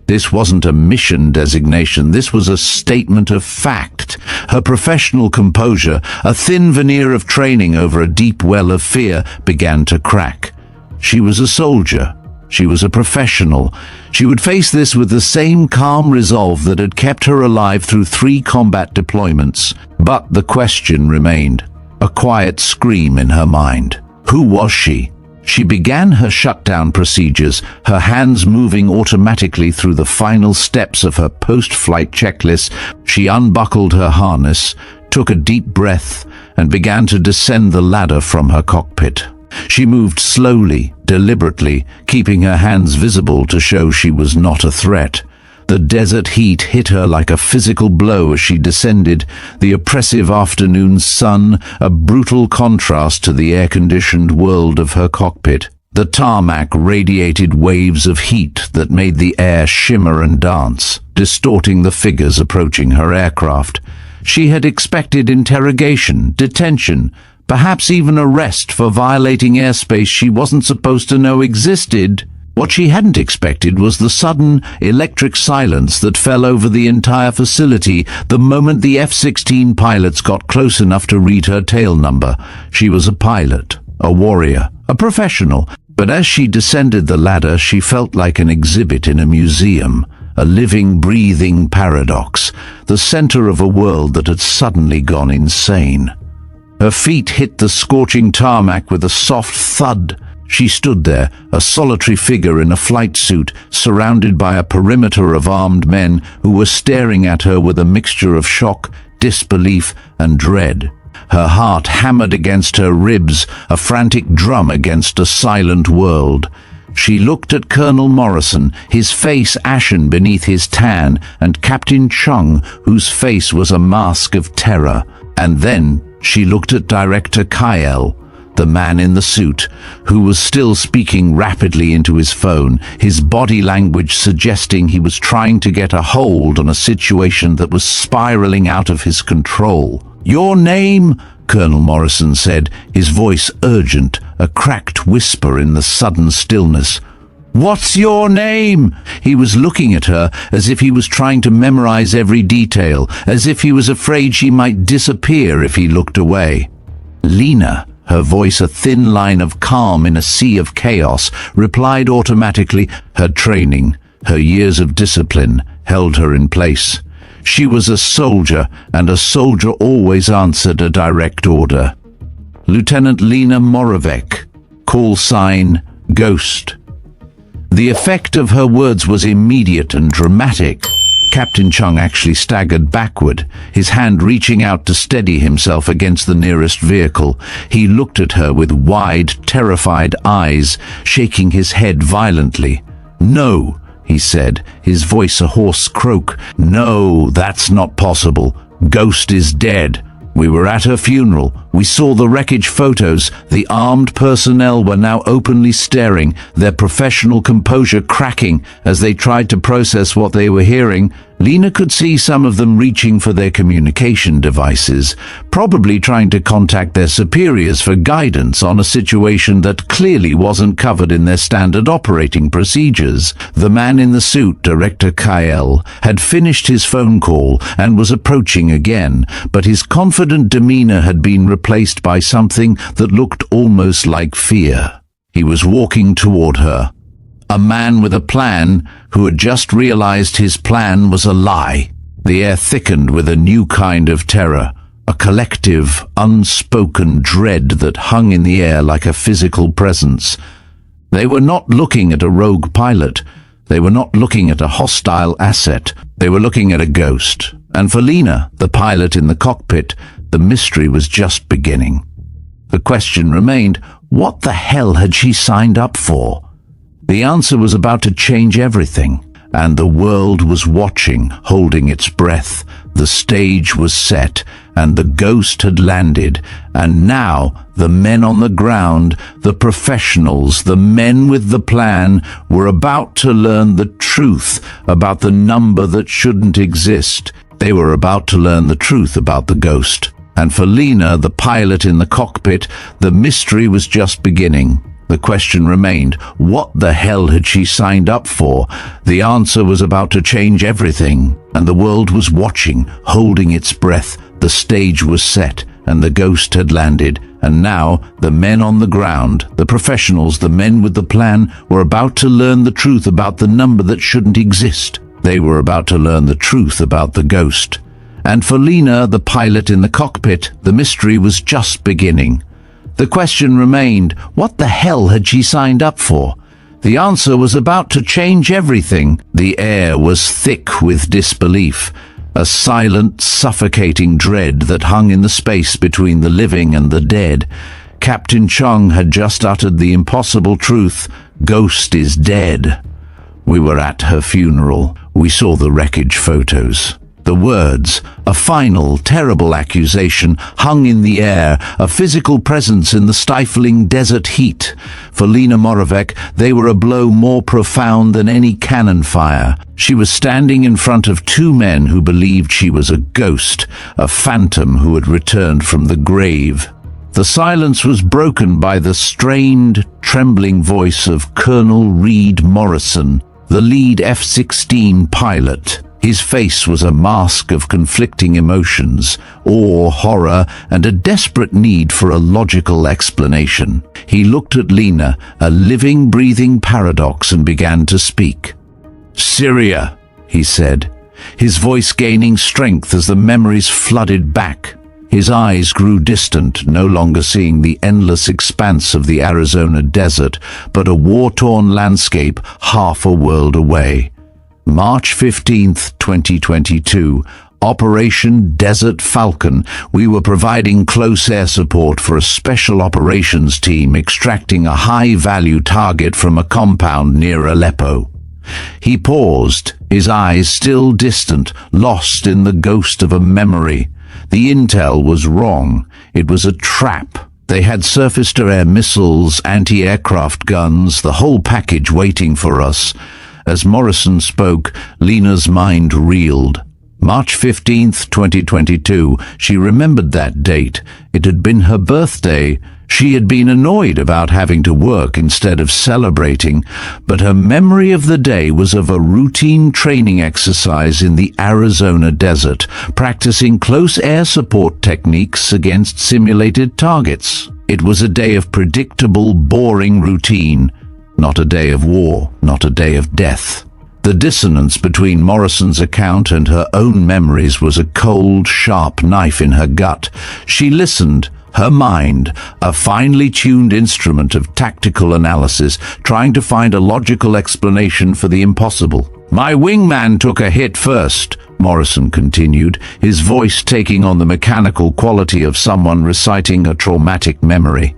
This wasn't a mission designation, this was a statement of fact. Her professional composure, a thin veneer of training over a deep well of fear, began to crack. She was a soldier. She was a professional. She would face this with the same calm resolve that had kept her alive through 3 combat deployments. But the question remained, a quiet scream in her mind. Who was she? She began her shutdown procedures, her hands moving automatically through the final steps of her post-flight checklist. She unbuckled her harness, took a deep breath, and began to descend the ladder from her cockpit. She moved slowly, deliberately, keeping her hands visible to show she was not a threat. The desert heat hit her like a physical blow as she descended, the oppressive afternoon sun a brutal contrast to the air-conditioned world of her cockpit. The tarmac radiated waves of heat that made the air shimmer and dance, distorting the figures approaching her aircraft. She had expected interrogation, detention, perhaps even arrest for violating airspace she wasn't supposed to know existed. What she hadn't expected was the sudden electric silence that fell over the entire facility the moment the F-16 pilots got close enough to read her tail number. She was a pilot, a warrior, a professional, but as she descended the ladder, she felt like an exhibit in a museum, a living, breathing paradox, the center of a world that had suddenly gone insane. Her feet hit the scorching tarmac with a soft thud. She stood there, a solitary figure in a flight suit, surrounded by a perimeter of armed men who were staring at her with a mixture of shock, disbelief, and dread. Her heart hammered against her ribs, a frantic drum against a silent world. She looked at Colonel Morrison, his face ashen beneath his tan, and Captain Chung, whose face was a mask of terror. And then she looked at Director Kyle, the man in the suit, who was still speaking rapidly into his phone, his body language suggesting he was trying to get a hold on a situation that was spiraling out of his control. "Your name?" Colonel Morrison said, his voice urgent, a cracked whisper in the sudden stillness. "What's your name?" He was looking at her as if he was trying to memorize every detail, as if he was afraid she might disappear if he looked away. "Lena," her voice a thin line of calm in a sea of chaos, replied automatically. Her training, her years of discipline, held her in place. She was a soldier, and a soldier always answered a direct order. "Lieutenant Lena Moravec, call sign Ghost." The effect of her words was immediate and dramatic. Captain Chung actually staggered backward, his hand reaching out to steady himself against the nearest vehicle. He looked at her with wide, terrified eyes, shaking his head violently. "No," he said, his voice a hoarse croak. "No, that's not possible. Ghost is dead. We were at her funeral. We saw the wreckage photos. The armed personnel were now openly staring, their professional composure cracking as they tried to process what they were hearing. Lena could see some of them reaching for their communication devices, probably trying to contact their superiors for guidance on a situation that clearly wasn't covered in their standard operating procedures. The man in the suit, Director Kyle, had finished his phone call and was approaching again, but his confident demeanor had been replaced by something that looked almost like fear. He was walking toward her. A man with a plan who had just realized his plan was a lie. The air thickened with a new kind of terror, a collective, unspoken dread that hung in the air like a physical presence. They were not looking at a rogue pilot. They were not looking at a hostile asset. They were looking at a ghost. And for Lena, the pilot in the cockpit, the mystery was just beginning. The question remained, what the hell had she signed up for? The answer was about to change everything, and the world was watching, holding its breath. The stage was set, and the ghost had landed, and now the men on the ground, the professionals, the men with the plan, were about to learn the truth about the number that shouldn't exist. They were about to learn the truth about the ghost. And for Lena, the pilot in the cockpit, the mystery was just beginning. The question remained, what the hell had she signed up for? The answer was about to change everything, and the world was watching, holding its breath. The stage was set, and the ghost had landed, and now the men on the ground, the professionals, the men with the plan, were about to learn the truth about the number that shouldn't exist. They were about to learn the truth about the ghost. And for Lena, the pilot in the cockpit, the mystery was just beginning. The question remained, what the hell had she signed up for? The answer was about to change everything. The air was thick with disbelief, a silent, suffocating dread that hung in the space between the living and the dead. Captain Chung had just uttered the impossible truth, Ghost is dead. We were at her funeral. We saw the wreckage photos. The words, a final, terrible accusation, hung in the air, a physical presence in the stifling desert heat. For Lena Moravec, they were a blow more profound than any cannon fire. She was standing in front of two men who believed she was a ghost, a phantom who had returned from the grave. The silence was broken by the strained, trembling voice of Colonel Reed Morrison, the lead F-16 pilot. His face was a mask of conflicting emotions, awe, horror, and a desperate need for a logical explanation. He looked at Lena, a living, breathing paradox, and began to speak. "Syria," he said, his voice gaining strength as the memories flooded back. His eyes grew distant, no longer seeing the endless expanse of the Arizona desert, but a war-torn landscape half a world away. March 15th, 2022, Operation Desert Falcon. We were providing close air support for a special operations team extracting a high-value target from a compound near Aleppo. He paused, his eyes still distant, lost in the ghost of a memory. The intel was wrong. It was a trap. They had surface-to-air missiles, anti-aircraft guns, the whole package waiting for us. As Morrison spoke, Lena's mind reeled. March 15th, 2022. She remembered that date. It had been her birthday. She had been annoyed about having to work instead of celebrating, but her memory of the day was of a routine training exercise in the Arizona desert, practicing close air support techniques against simulated targets. It was a day of predictable, boring routine. Not a day of war, not a day of death. The dissonance between Morrison's account and her own memories was a cold, sharp knife in her gut. She listened, her mind, a finely tuned instrument of tactical analysis, trying to find a logical explanation for the impossible. "My wingman took a hit first," Morrison continued, his voice taking on the mechanical quality of someone reciting a traumatic memory.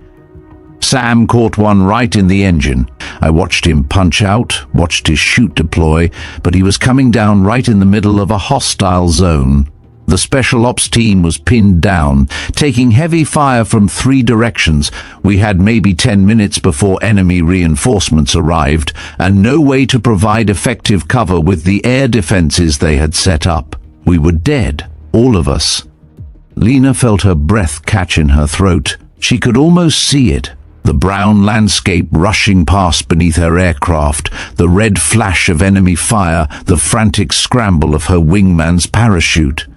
"Sam caught one right in the engine. I watched him punch out, watched his chute deploy, but he was coming down right in the middle of a hostile zone. The special ops team was pinned down, taking heavy fire from 3 directions. We had maybe 10 minutes before enemy reinforcements arrived, and no way to provide effective cover with the air defenses they had set up. We were dead, all of us." Lena felt her breath catch in her throat. She could almost see it. The brown landscape rushing past beneath her aircraft, the red flash of enemy fire, the frantic scramble of her wingman's parachute.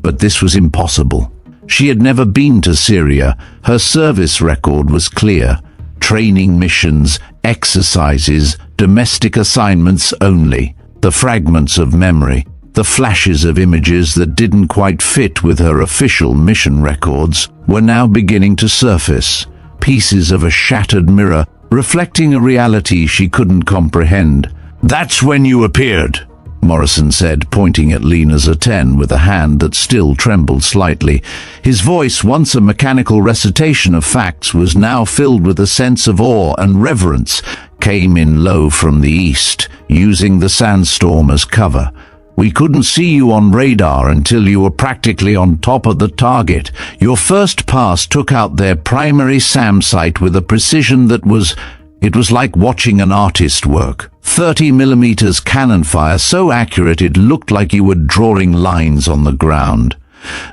But this was impossible. She had never been to Syria. Her service record was clear. Training missions, exercises, domestic assignments only. The fragments of memory, the flashes of images that didn't quite fit with her official mission records, were now beginning to surface. Pieces of a shattered mirror, reflecting a reality she couldn't comprehend. "That's when you appeared," Morrison said, pointing at Lena's A-10 with a hand that still trembled slightly. His voice, once a mechanical recitation of facts, was now filled with a sense of awe and reverence. "Came in low from the east, using the sandstorm as cover. We couldn't see you on radar until you were practically on top of the target. Your first pass took out their primary SAM site with a precision that it was like watching an artist work. 30mm cannon fire, so accurate it looked like you were drawing lines on the ground."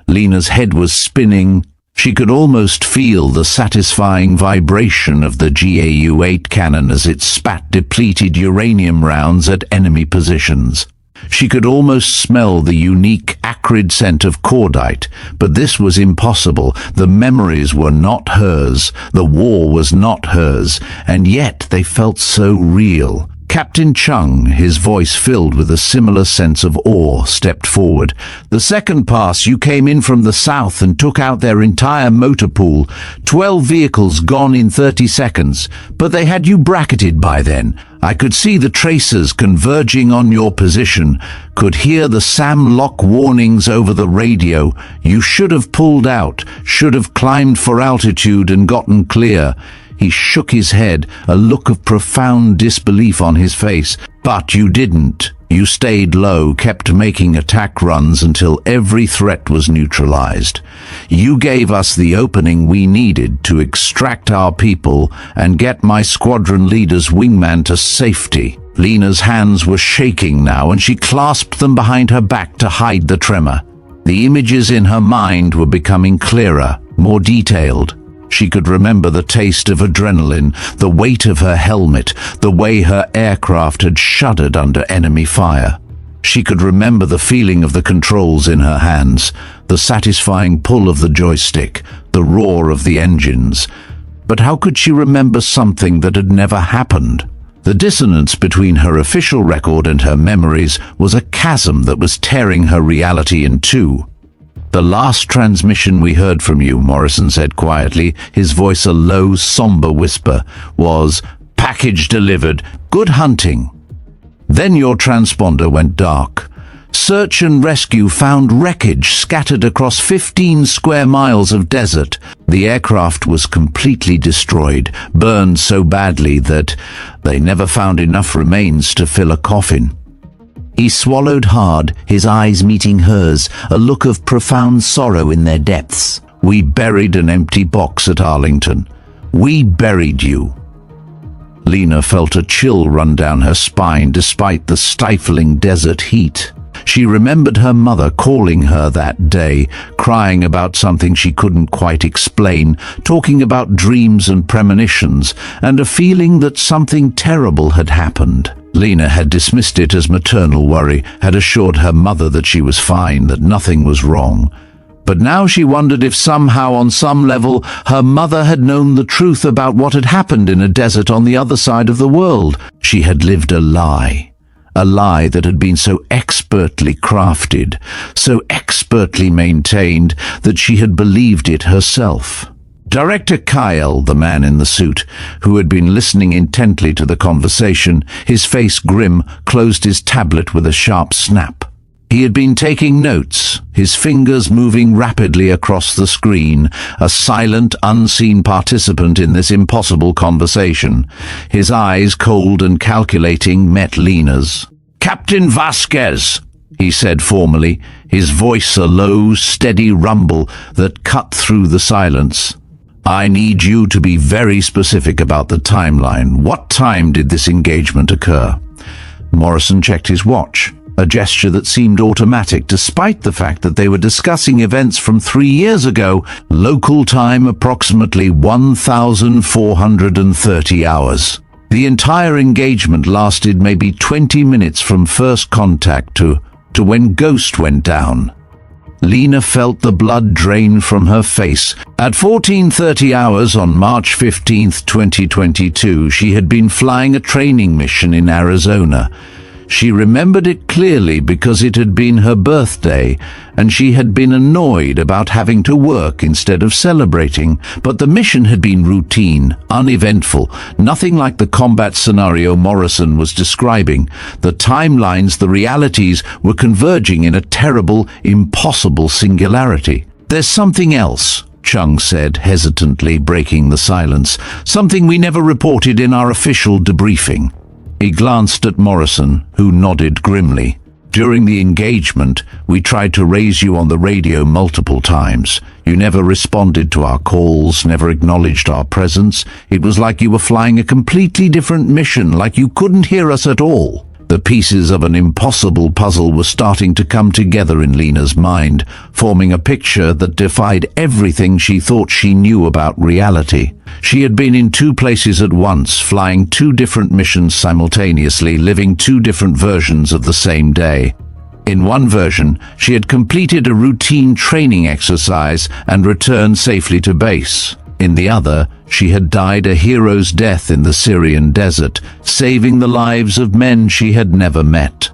Lena's head was spinning. She could almost feel the satisfying vibration of the GAU-8 cannon as it spat depleted uranium rounds at enemy positions. She could almost smell the unique, acrid scent of cordite, but this was impossible. The memories were not hers, the war was not hers, and yet they felt so real. Captain Chung, his voice filled with a similar sense of awe, stepped forward. "The second pass, you came in from the south and took out their entire motor pool. 12 vehicles gone in 30 seconds, but they had you bracketed by then. I could see the tracers converging on your position, could hear the SAM lock warnings over the radio. You should have pulled out, should have climbed for altitude and gotten clear." He shook his head, a look of profound disbelief on his face. "But you didn't. You stayed low, kept making attack runs until every threat was neutralized. You gave us the opening we needed to extract our people and get my squadron leader's wingman to safety. Lena's hands were shaking now, and she clasped them behind her back to hide the tremor. The images in her mind were becoming clearer, more detailed. She could remember the taste of adrenaline, the weight of her helmet, the way her aircraft had shuddered under enemy fire. She could remember the feeling of the controls in her hands, the satisfying pull of the joystick, the roar of the engines. But how could she remember something that had never happened? The dissonance between her official record and her memories was a chasm that was tearing her reality in two. "The last transmission we heard from you," Morrison said quietly, his voice a low, somber whisper, was, "Package delivered. Good hunting." Then your transponder went dark. Search and rescue found wreckage scattered across 15 square miles of desert. The aircraft was completely destroyed, burned so badly that they never found enough remains to fill a coffin. He swallowed hard, his eyes meeting hers, a look of profound sorrow in their depths. "We buried an empty box at Arlington. We buried you." Lena felt a chill run down her spine despite the stifling desert heat. She remembered her mother calling her that day, crying about something she couldn't quite explain, talking about dreams and premonitions, and a feeling that something terrible had happened. Lena had dismissed it as maternal worry, had assured her mother that she was fine, that nothing was wrong. But now she wondered if somehow, on some level, her mother had known the truth about what had happened in a desert on the other side of the world. She had lived a lie that had been so expertly crafted, so expertly maintained, that she had believed it herself. Director Kyle, the man in the suit, who had been listening intently to the conversation, his face grim, closed his tablet with a sharp snap. He had been taking notes, his fingers moving rapidly across the screen, a silent, unseen participant in this impossible conversation. His eyes, cold and calculating, met Lena's. "Captain Vasquez," he said formally, his voice a low, steady rumble that cut through the silence. "I need you to be very specific about the timeline. What time did this engagement occur?" Morrison checked his watch, a gesture that seemed automatic despite the fact that they were discussing events from 3 years ago. Local time approximately 1,430 hours. The entire engagement lasted maybe 20 minutes from first contact to when Ghost went down. Lena felt the blood drain from her face. At 14:30 hours on March 15, 2022, she had been flying a training mission in Arizona. She remembered it clearly because it had been her birthday, and she had been annoyed about having to work instead of celebrating. But the mission had been routine, uneventful, nothing like the combat scenario Morrison was describing. The timelines, the realities, were converging in a terrible, impossible singularity. "There's something else," Chung said, hesitantly breaking the silence. "Something we never reported in our official debriefing." He glanced at Morrison, who nodded grimly. "During the engagement, we tried to raise you on the radio multiple times. You never responded to our calls, never acknowledged our presence. It was like you were flying a completely different mission, like you couldn't hear us at all." The pieces of an impossible puzzle were starting to come together in Lena's mind, forming a picture that defied everything she thought she knew about reality. She had been in 2 places at once, flying 2 different missions simultaneously, living 2 different versions of the same day. In one version, she had completed a routine training exercise and returned safely to base. In the other, she had died a hero's death in the Syrian desert, saving the lives of men she had never met.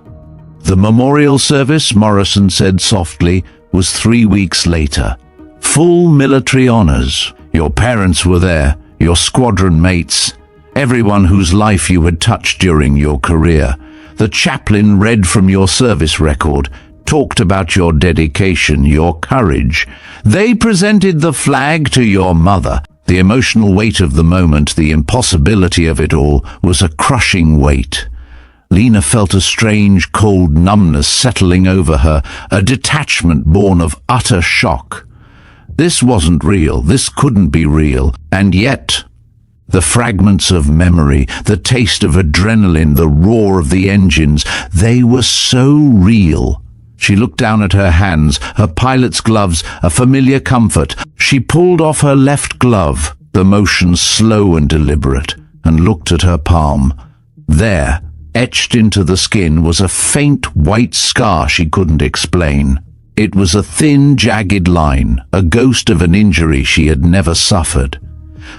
The memorial service, Morrison said softly, was 3 weeks later. Full military honors. Your parents were there, your squadron mates, everyone whose life you had touched during your career. The chaplain read from your service record, talked about your dedication, your courage. They presented the flag to your mother. The emotional weight of the moment, the impossibility of it all, was a crushing weight. Lena felt a strange, cold numbness settling over her, a detachment born of utter shock. This wasn't real, this couldn't be real, and yet the fragments of memory, the taste of adrenaline, the roar of the engines, they were so real. She looked down at her hands, her pilot's gloves, a familiar comfort. She pulled off her left glove, the motion slow and deliberate, and looked at her palm. There, etched into the skin, was a faint white scar she couldn't explain. It was a thin, jagged line, a ghost of an injury she had never suffered.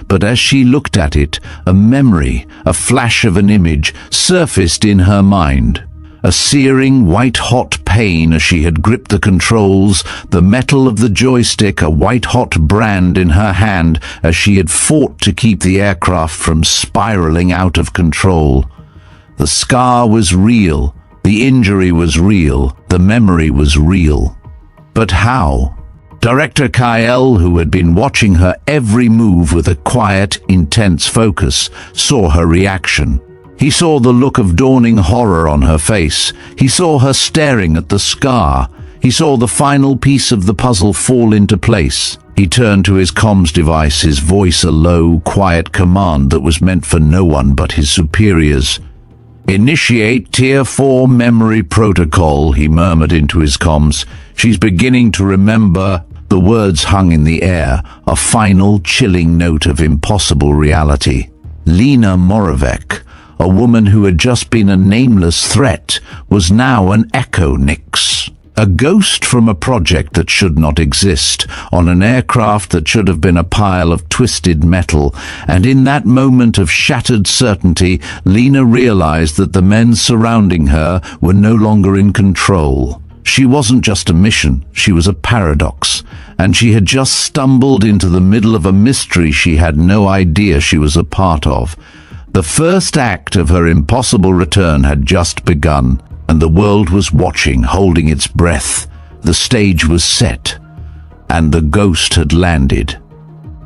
But as she looked at it, a memory, a flash of an image, surfaced in her mind. A searing, white-hot pain as she had gripped the controls, the metal of the joystick, a white-hot brand in her hand as she had fought to keep the aircraft from spiraling out of control. The scar was real, the injury was real, the memory was real. But how? Director Kyle, who had been watching her every move with a quiet, intense focus, saw her reaction. He saw the look of dawning horror on her face. He saw her staring at the scar. He saw the final piece of the puzzle fall into place. He turned to his comms device, his voice a low, quiet command that was meant for no one but his superiors. "Initiate Tier 4 memory protocol," he murmured into his comms. "She's beginning to remember." The words hung in the air, a final, chilling note of impossible reality. Lena Moravec, a woman who had just been a nameless threat, was now an echo Nix. A ghost from a project that should not exist, on an aircraft that should have been a pile of twisted metal, and in that moment of shattered certainty, Lena realized that the men surrounding her were no longer in control. She wasn't just a mission, she was a paradox, and she had just stumbled into the middle of a mystery she had no idea she was a part of. The first act of her impossible return had just begun, and the world was watching, holding its breath. The stage was set, and the ghost had landed.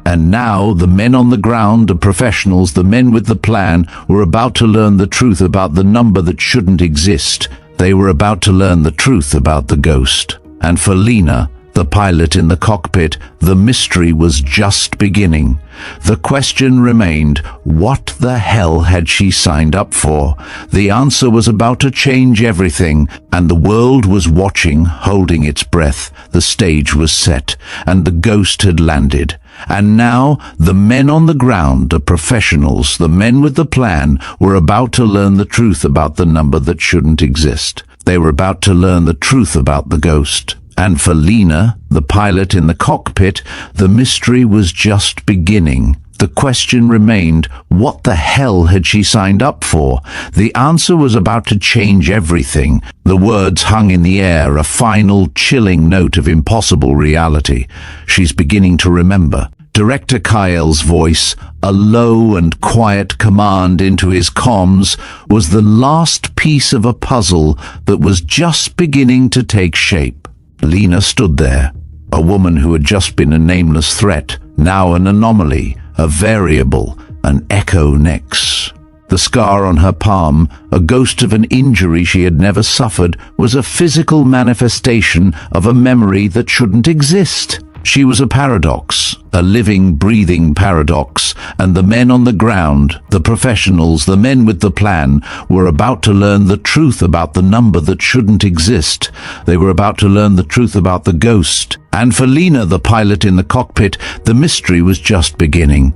And now the men on the ground, the professionals, the men with the plan, were about to learn the truth about the number that shouldn't exist. They were about to learn the truth about the ghost. And for Lena, the pilot in the cockpit, the mystery was just beginning. The question remained, what the hell had she signed up for? The answer was about to change everything, and the world was watching, holding its breath. The stage was set, and the ghost had landed. And now, the men on the ground, the professionals, the men with the plan, were about to learn the truth about the number that shouldn't exist. They were about to learn the truth about the ghost. And for Lena, the pilot in the cockpit, the mystery was just beginning. The question remained, what the hell had she signed up for? The answer was about to change everything. The words hung in the air, a final, chilling note of impossible reality. She's beginning to remember. Director Kyle's voice, a low and quiet command into his comms, was the last piece of a puzzle that was just beginning to take shape. Lena stood there, a woman who had just been a nameless threat, now an anomaly, a variable, an echo Nix. The scar on her palm, a ghost of an injury she had never suffered, was a physical manifestation of a memory that shouldn't exist. She was a paradox, a living, breathing paradox, and the men on the ground, the professionals, the men with the plan, were about to learn the truth about the number that shouldn't exist. They were about to learn the truth about the ghost. And for Lena, the pilot in the cockpit, the mystery was just beginning.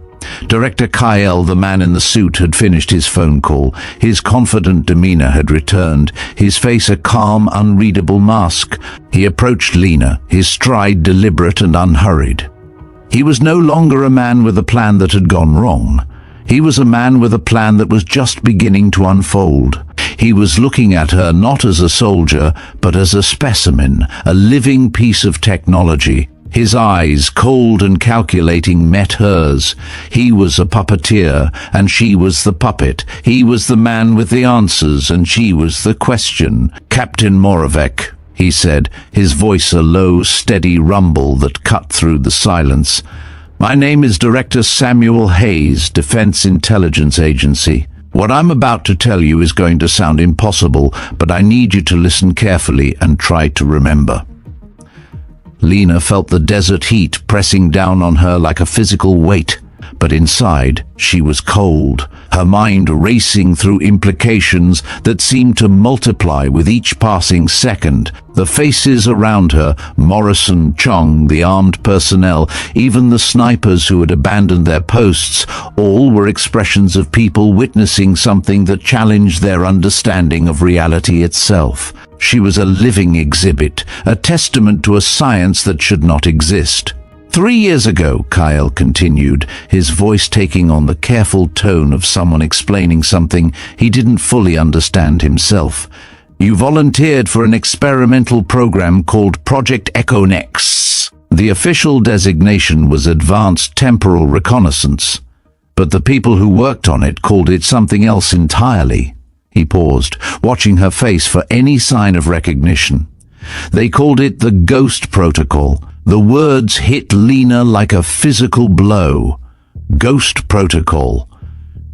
Director Kyle, the man in the suit, had finished his phone call. His confident demeanor had returned, his face a calm, unreadable mask. He approached Lena, his stride deliberate and unhurried. He was no longer a man with a plan that had gone wrong. He was a man with a plan that was just beginning to unfold. He was looking at her not as a soldier, but as a specimen, a living piece of technology. His eyes, cold and calculating, met hers. He was a puppeteer, and she was the puppet. He was the man with the answers, and she was the question. "Captain Moravec," he said, his voice a low, steady rumble that cut through the silence. "My name is Director Samuel Hayes, Defense Intelligence Agency. What I'm about to tell you is going to sound impossible, but I need you to listen carefully and try to remember. Lena felt the desert heat pressing down on her like a physical weight, but inside she was cold, her mind racing through implications that seemed to multiply with each passing second. The faces around her, Morrison, Chong, the armed personnel, even the snipers who had abandoned their posts, all were expressions of people witnessing something that challenged their understanding of reality itself. She was a living exhibit, a testament to a science that should not exist. 3 years ago, Kyle continued, his voice taking on the careful tone of someone explaining something he didn't fully understand himself. You volunteered for an experimental program called Project Echo Nex. The official designation was Advanced Temporal Reconnaissance, but the people who worked on it called it something else entirely. He paused, watching her face for any sign of recognition. They called it the Ghost Protocol. The words hit Lena like a physical blow. Ghost Protocol.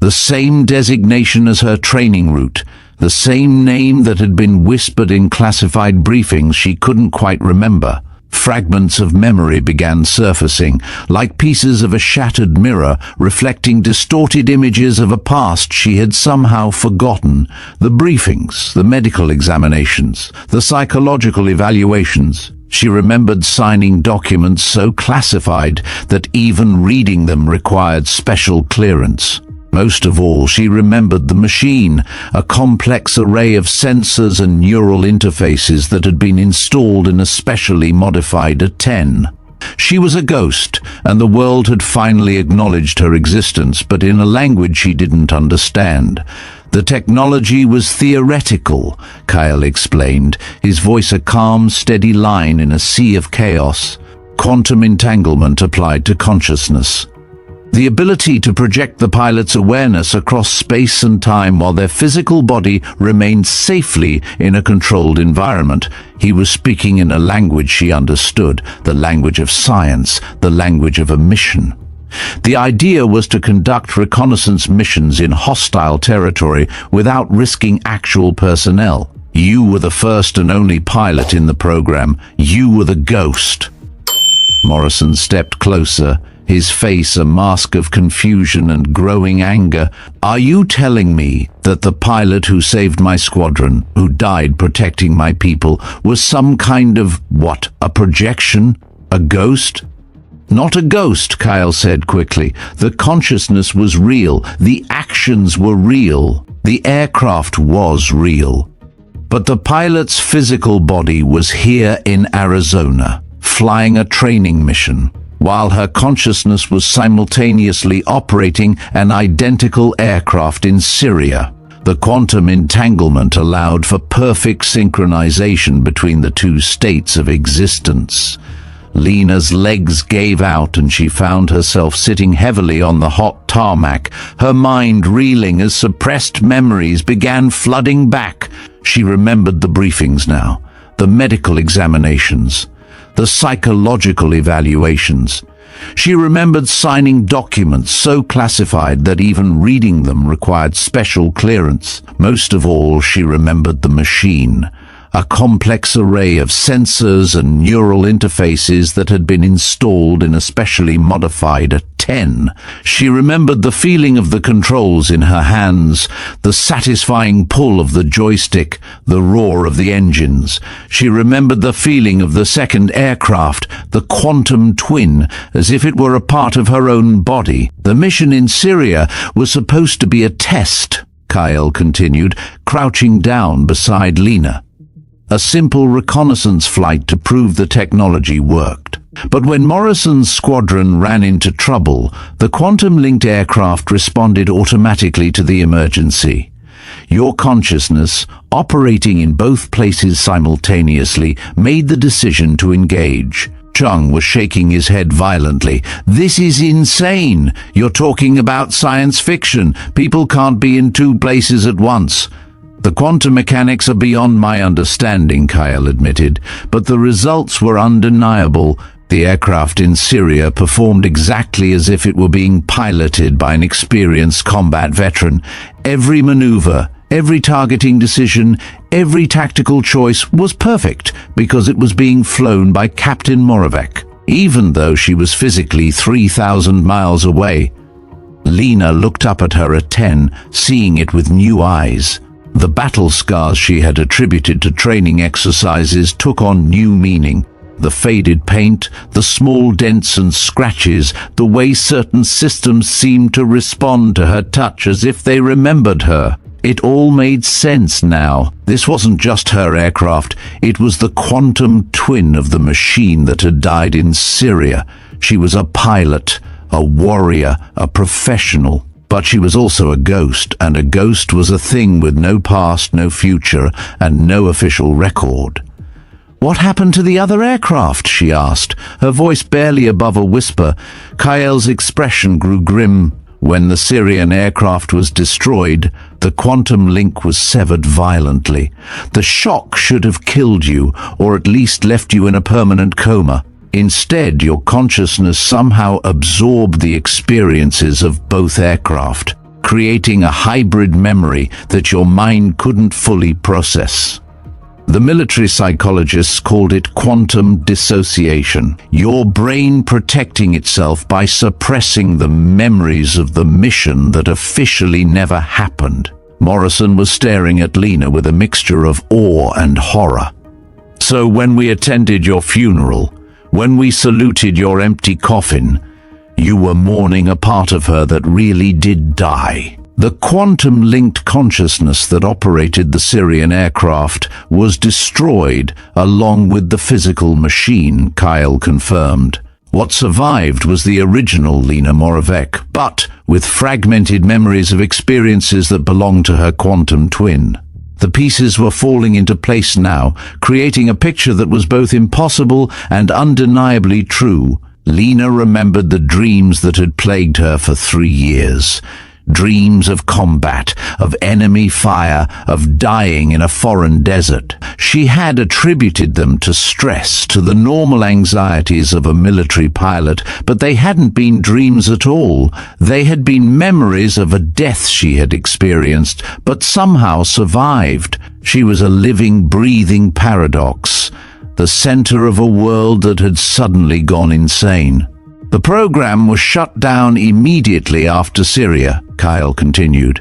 The same designation as her training route, the same name that had been whispered in classified briefings she couldn't quite remember. Fragments of memory began surfacing, like pieces of a shattered mirror reflecting distorted images of a past she had somehow forgotten. The briefings, the medical examinations, the psychological evaluations. She remembered signing documents so classified that even reading them required special clearance. Most of all, she remembered the machine, a complex array of sensors and neural interfaces that had been installed in a specially modified A-10. She was a ghost, and the world had finally acknowledged her existence, but in a language she didn't understand. The technology was theoretical, Kyle explained, his voice a calm, steady line in a sea of chaos. Quantum entanglement applied to consciousness. The ability to project the pilot's awareness across space and time while their physical body remained safely in a controlled environment. He was speaking in a language she understood, the language of science, the language of a mission. The idea was to conduct reconnaissance missions in hostile territory without risking actual personnel. You were the first and only pilot in the program. You were the ghost. Morrison stepped closer, his face a mask of confusion and growing anger. Are you telling me that the pilot who saved my squadron, who died protecting my people, was some kind of, what, a projection? A ghost? Not a ghost, Kyle said quickly. The consciousness was real. The actions were real. The aircraft was real. But the pilot's physical body was here in Arizona, flying a training mission, while her consciousness was simultaneously operating an identical aircraft in Syria. The quantum entanglement allowed for perfect synchronization between the two states of existence. Lena's legs gave out and she found herself sitting heavily on the hot tarmac, her mind reeling as suppressed memories began flooding back. She remembered the briefings now, the medical examinations, the psychological evaluations. She remembered signing documents so classified that even reading them required special clearance. Most of all, she remembered the machine, a complex array of sensors and neural interfaces that had been installed in a specially modified A-10. She remembered the feeling of the controls in her hands, the satisfying pull of the joystick, the roar of the engines. She remembered the feeling of the second aircraft, the quantum twin, as if it were a part of her own body. The mission in Syria was supposed to be a test, Kyle continued, crouching down beside Lena. A simple reconnaissance flight to prove the technology worked. But when Morrison's squadron ran into trouble, the quantum-linked aircraft responded automatically to the emergency. Your consciousness, operating in both places simultaneously, made the decision to engage. Chung was shaking his head violently. This is insane. You're talking about science fiction. People can't be in two places at once. The quantum mechanics are beyond my understanding, Kyle admitted, but the results were undeniable. The aircraft in Syria performed exactly as if it were being piloted by an experienced combat veteran. Every maneuver, every targeting decision, every tactical choice was perfect because it was being flown by Captain Moravec, even though she was physically 3,000 miles away. Lena looked up at her A-10, seeing it with new eyes. The battle scars she had attributed to training exercises took on new meaning. The faded paint, the small dents and scratches, the way certain systems seemed to respond to her touch as if they remembered her. It all made sense now. This wasn't just her aircraft, it was the quantum twin of the machine that had died in Syria. She was a pilot, a warrior, a professional. But she was also a ghost, and a ghost was a thing with no past, no future, and no official record. "What happened to the other aircraft?" she asked, her voice barely above a whisper. Kael's expression grew grim. When the Syrian aircraft was destroyed, the quantum link was severed violently. The shock should have killed you, or at least left you in a permanent coma. Instead, your consciousness somehow absorbed the experiences of both aircraft, creating a hybrid memory that your mind couldn't fully process. The military psychologists called it quantum dissociation, your brain protecting itself by suppressing the memories of the mission that officially never happened. Morrison was staring at Lena with a mixture of awe and horror. "So when we attended your funeral, when we saluted your empty coffin, you were mourning a part of her that really did die." The quantum-linked consciousness that operated the Syrian aircraft was destroyed along with the physical machine, Kael confirmed. What survived was the original Lena Moravec, but with fragmented memories of experiences that belonged to her quantum twin. The pieces were falling into place now, creating a picture that was both impossible and undeniably true. Lena remembered the dreams that had plagued her for 3 years. Dreams of combat, of enemy fire, of dying in a foreign desert. She had attributed them to stress, to the normal anxieties of a military pilot, but they hadn't been dreams at all. They had been memories of a death she had experienced, but somehow survived. She was a living, breathing paradox, the center of a world that had suddenly gone insane. The program was shut down immediately after Syria, Kael continued.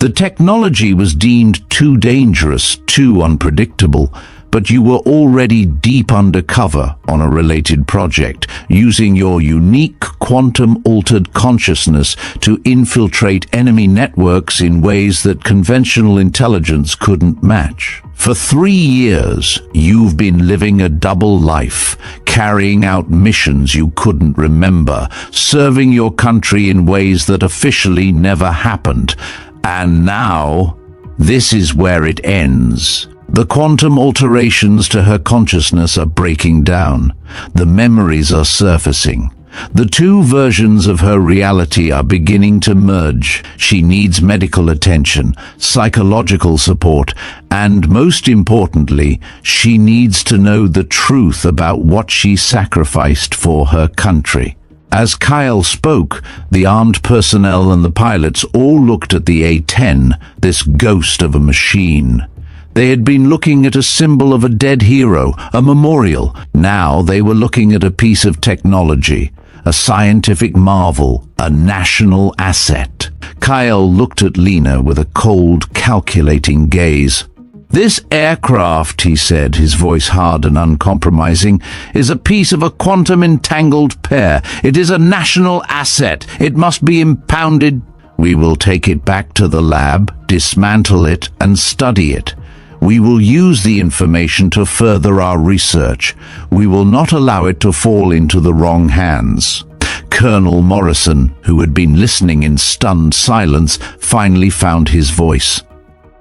The technology was deemed too dangerous, too unpredictable, but you were already deep undercover on a related project, using your unique quantum-altered consciousness to infiltrate enemy networks in ways that conventional intelligence couldn't match. For 3 years, you've been living a double life, carrying out missions you couldn't remember, serving your country in ways that officially never happened. And now, this is where it ends. The quantum alterations to her consciousness are breaking down. The memories are surfacing. The two versions of her reality are beginning to merge. She needs medical attention, psychological support, and most importantly, she needs to know the truth about what she sacrificed for her country. As Kael spoke, the armed personnel and the pilots all looked at the A-10, this ghost of a machine. They had been looking at a symbol of a dead hero, a memorial. Now they were looking at a piece of technology, a scientific marvel, a national asset. Kael looked at Lena with a cold, calculating gaze. "This aircraft," he said, his voice hard and uncompromising, "is a piece of a quantum-entangled pair. It is a national asset. It must be impounded. We will take it back to the lab, dismantle it, and study it. We will use the information to further our research. We will not allow it to fall into the wrong hands." Colonel Morrison, who had been listening in stunned silence, finally found his voice.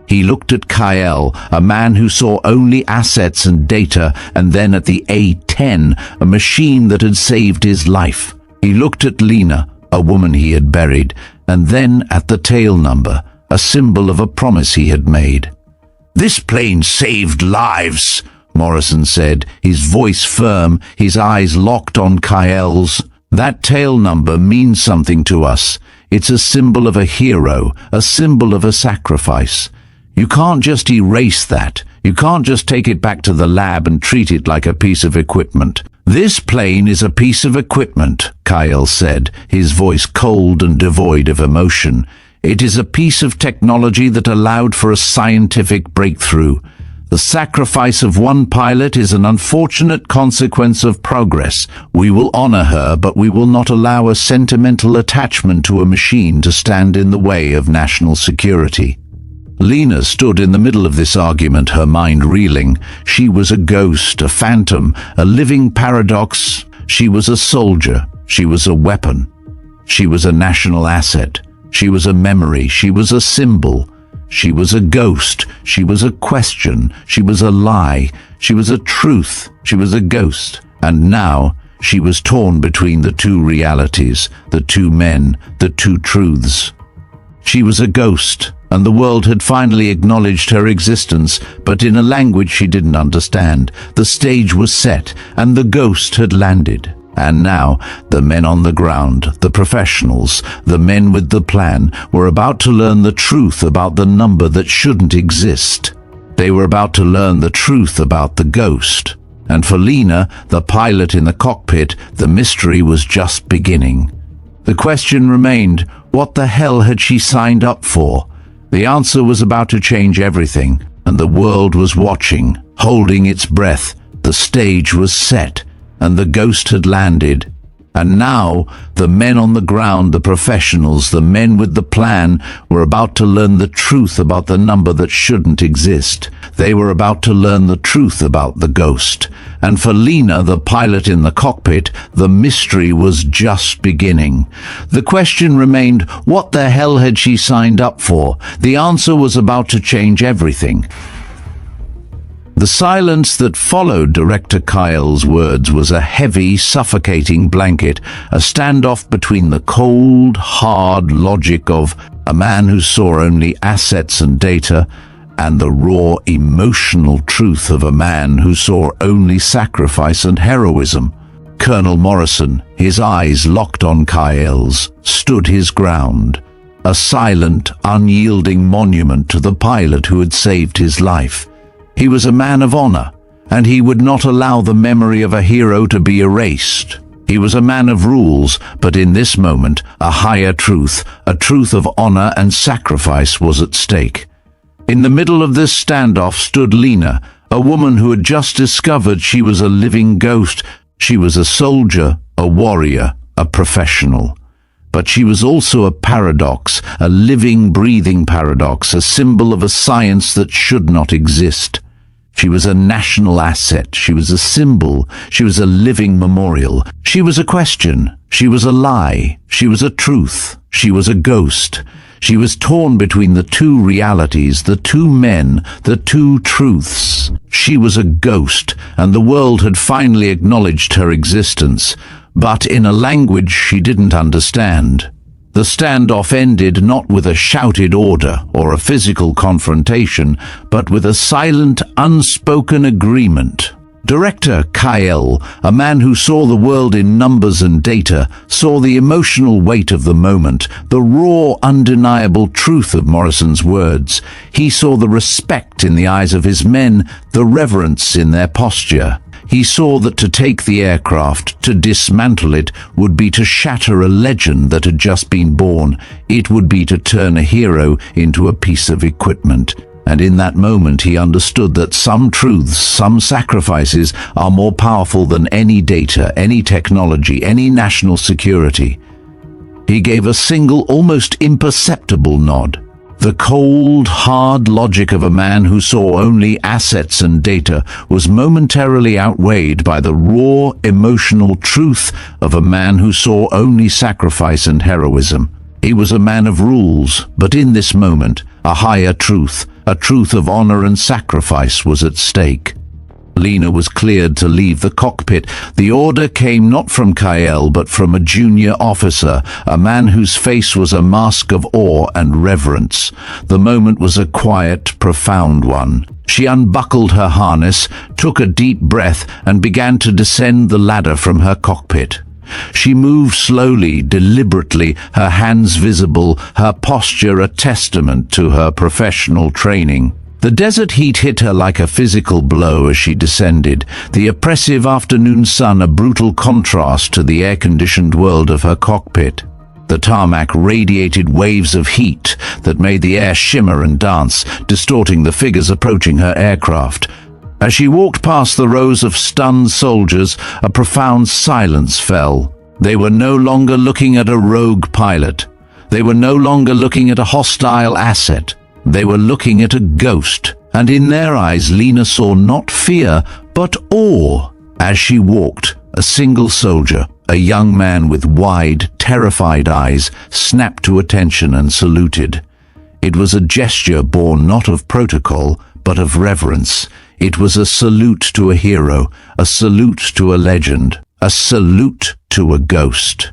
He looked at Kael, a man who saw only assets and data, and then at the A-10, a machine that had saved his life. He looked at Lena, a woman he had buried, and then at the tail number, a symbol of a promise he had made. "This plane saved lives," Morrison said, his voice firm, his eyes locked on Kael's. "That tail number means something to us. It's a symbol of a hero, a symbol of a sacrifice. You can't just erase that. You can't just take it back to the lab and treat it like a piece of equipment. This plane is a piece of equipment, Kyle said, his voice cold and devoid of emotion. It is a piece of technology that allowed for a scientific breakthrough. The sacrifice of one pilot is an unfortunate consequence of progress. We will honor her, but we will not allow a sentimental attachment to a machine to stand in the way of national security. Lena stood in the middle of this argument, her mind reeling. She was a ghost, a phantom, a living paradox. She was a soldier. She was a weapon. She was a national asset. She was a memory. She was a symbol. She was a ghost. She was a question. She was a lie. She was a truth. She was a ghost. And now she was torn between the two realities, the two men, the two truths. She was a ghost, and the world had finally acknowledged her existence, but in a language she didn't understand. The stage was set, and the ghost had landed. And now, the men on the ground, the professionals, the men with the plan, were about to learn the truth about the number that shouldn't exist. They were about to learn the truth about the ghost. And for Lena, the pilot in the cockpit, the mystery was just beginning. The question remained, what the hell had she signed up for? The answer was about to change everything, and the world was watching, holding its breath. The stage was set, and the ghost had landed. And now, the men on the ground, the professionals, the men with the plan, were about to learn the truth about the number that shouldn't exist. They were about to learn the truth about the ghost. And for Lena, the pilot in the cockpit, the mystery was just beginning. The question remained, what the hell had she signed up for? The answer was about to change everything. The silence that followed Director Kyle's words was a heavy, suffocating blanket, a standoff between the cold, hard logic of a man who saw only assets and data, and the raw, emotional truth of a man who saw only sacrifice and heroism. Colonel Morrison, his eyes locked on Kyle's, stood his ground, a silent, unyielding monument to the pilot who had saved his life. He was a man of honor, and he would not allow the memory of a hero to be erased. He was a man of rules, but in this moment, a higher truth, a truth of honor and sacrifice was at stake. In the middle of this standoff stood Lena, a woman who had just discovered she was a living ghost. She was a soldier, a warrior, a professional. But she was also a paradox, a living, breathing paradox, a symbol of a science that should not exist. She was a national asset. She was a symbol. She was a living memorial. She was a question. She was a lie. She was a truth. She was a ghost. She was torn between the two realities, the two men, the two truths. She was a ghost, and the world had finally acknowledged her existence, but in a language she didn't understand. The standoff ended not with a shouted order or a physical confrontation, but with a silent, unspoken agreement. Director Kyle, a man who saw the world in numbers and data, saw the emotional weight of the moment, the raw, undeniable truth of Morrison's words. He saw the respect in the eyes of his men, the reverence in their posture. He saw that to take the aircraft, to dismantle it, would be to shatter a legend that had just been born. It would be to turn a hero into a piece of equipment. And in that moment he understood that some truths, some sacrifices are more powerful than any data, any technology, any national security. He gave a single, almost imperceptible nod. The cold, hard logic of a man who saw only assets and data was momentarily outweighed by the raw, emotional truth of a man who saw only sacrifice and heroism. He was a man of rules, but in this moment, a higher truth, a truth of honor and sacrifice was at stake. Lena was cleared to leave the cockpit. The order came not from Kyle, but from a junior officer, a man whose face was a mask of awe and reverence. The moment was a quiet, profound one. She unbuckled her harness, took a deep breath, and began to descend the ladder from her cockpit. She moved slowly, deliberately, her hands visible, her posture a testament to her professional training. The desert heat hit her like a physical blow as she descended, the oppressive afternoon sun a brutal contrast to the air-conditioned world of her cockpit. The tarmac radiated waves of heat that made the air shimmer and dance, distorting the figures approaching her aircraft. As she walked past the rows of stunned soldiers, a profound silence fell. They were no longer looking at a rogue pilot. They were no longer looking at a hostile asset. They were looking at a ghost, and in their eyes Lena saw not fear, but awe. As she walked, a single soldier, a young man with wide, terrified eyes, snapped to attention and saluted. It was a gesture born not of protocol, but of reverence. It was a salute to a hero, a salute to a legend, a salute to a ghost.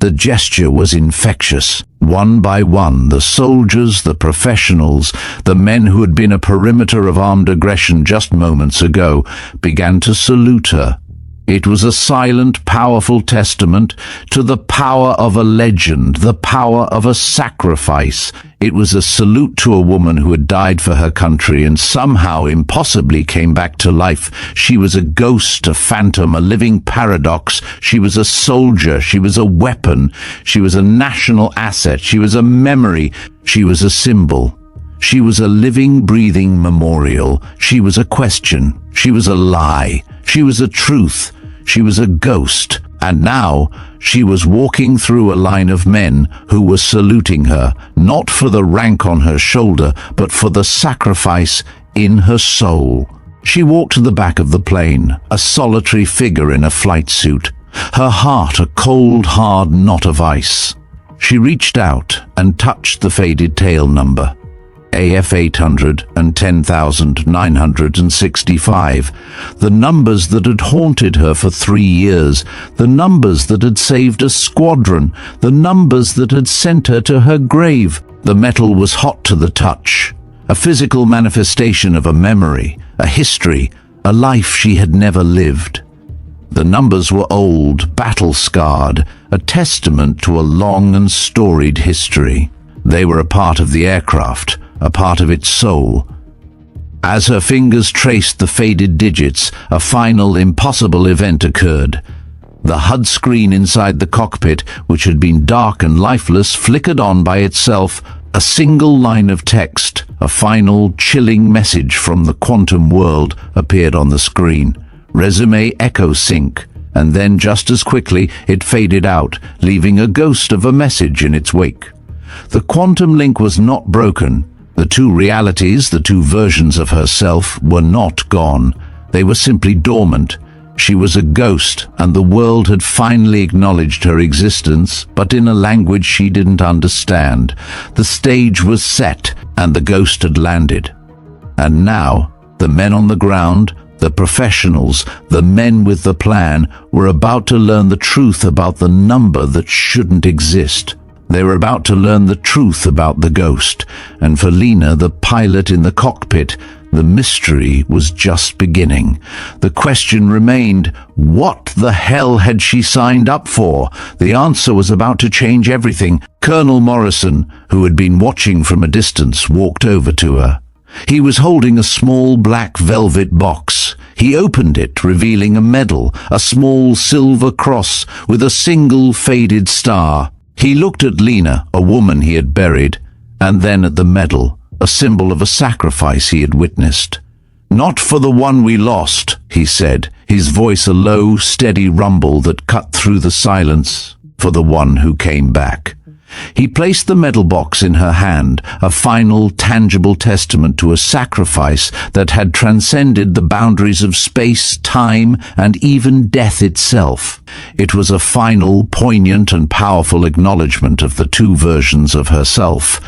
The gesture was infectious. One by one, the soldiers, the professionals, the men who had been a perimeter of armed aggression just moments ago, began to salute her. It was a silent, powerful testament to the power of a legend, the power of a sacrifice. It was a salute to a woman who had died for her country and somehow impossibly came back to life. She was a ghost, a phantom, a living paradox. She was a soldier. She was a weapon. She was a national asset. She was a memory. She was a symbol. She was a living, breathing memorial. She was a question. She was a lie. She was a truth. She was a ghost. And now she was walking through a line of men who were saluting her, not for the rank on her shoulder, but for the sacrifice in her soul. She walked to the back of the plane, a solitary figure in a flight suit, her heart a cold, hard knot of ice. She reached out and touched the faded tail number. AF-800 and 10,965, the numbers that had haunted her for 3 years, the numbers that had saved a squadron, the numbers that had sent her to her grave. The metal was hot to the touch, a physical manifestation of a memory, a history, a life she had never lived. The numbers were old, battle-scarred, a testament to a long and storied history. They were a part of the aircraft, a part of its soul. As her fingers traced the faded digits, a final, impossible event occurred. The HUD screen inside the cockpit, which had been dark and lifeless, flickered on by itself. A single line of text, a final, chilling message from the quantum world, appeared on the screen. Resume echo sync. And then, just as quickly, it faded out, leaving a ghost of a message in its wake. The quantum link was not broken. The two realities, the two versions of herself, were not gone. They were simply dormant. She was a ghost, and the world had finally acknowledged her existence, but in a language she didn't understand. The stage was set, and the ghost had landed. And now, the men on the ground, the professionals, the men with the plan, were about to learn the truth about the number that shouldn't exist. They were about to learn the truth about the ghost, and for Lena, the pilot in the cockpit, the mystery was just beginning. The question remained, what the hell had she signed up for? The answer was about to change everything. Colonel Morrison, who had been watching from a distance, walked over to her. He was holding a small black velvet box. He opened it, revealing a medal, a small silver cross with a single faded star. He looked at Lena, a woman he had buried, and then at the medal, a symbol of a sacrifice he had witnessed. "Not for the one we lost," he said, his voice a low, steady rumble that cut through the silence, "for the one who came back." He placed the medal box in her hand, a final, tangible testament to a sacrifice that had transcended the boundaries of space, time, and even death itself. It was a final, poignant, and powerful acknowledgment of the two versions of herself.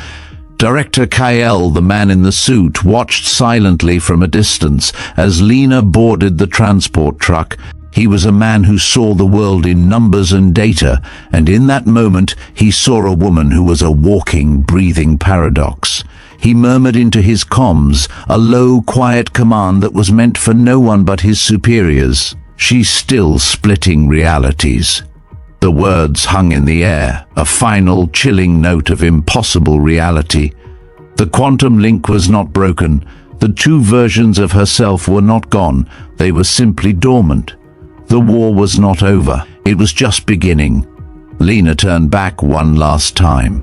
Director Kyle, the man in the suit, watched silently from a distance as Lena boarded the transport truck. He was a man who saw the world in numbers and data, and in that moment he saw a woman who was a walking, breathing paradox. He murmured into his comms, a low, quiet command that was meant for no one but his superiors. "She's still splitting realities." The words hung in the air, a final, chilling note of impossible reality. The quantum link was not broken. The two versions of herself were not gone. They were simply dormant. The war was not over. It was just beginning. Lena turned back one last time.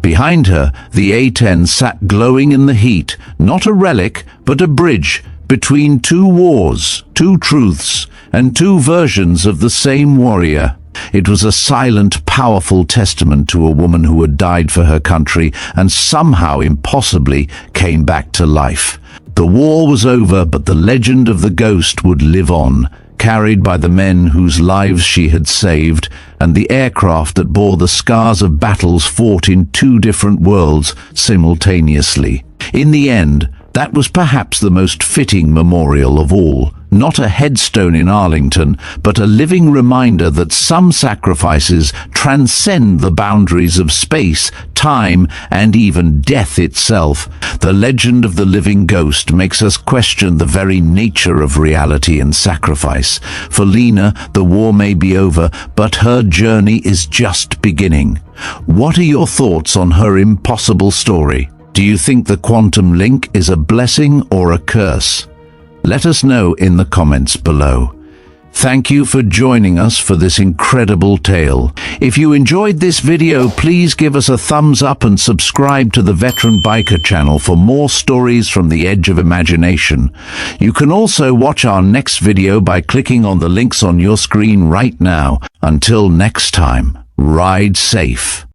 Behind her, the A-10 sat glowing in the heat, not a relic, but a bridge between two wars, two truths, and two versions of the same warrior. It was a silent, powerful testament to a woman who had died for her country and somehow, impossibly, came back to life. The war was over, but the legend of the ghost would live on, carried by the men whose lives she had saved, and the aircraft that bore the scars of battles fought in two different worlds simultaneously. In the end, that was perhaps the most fitting memorial of all. Not a headstone in Arlington, but a living reminder that some sacrifices transcend the boundaries of space, time, and even death itself. The legend of the living ghost makes us question the very nature of reality and sacrifice. For Lena, the war may be over, but her journey is just beginning. What are your thoughts on her impossible story? Do you think the quantum link is a blessing or a curse? Let us know in the comments below. Thank you for joining us for this incredible tale. If you enjoyed this video, please give us a thumbs up and subscribe to the Veteran Biker channel for more stories from the edge of imagination. You can also watch our next video by clicking on the links on your screen right now. Until next time, ride safe.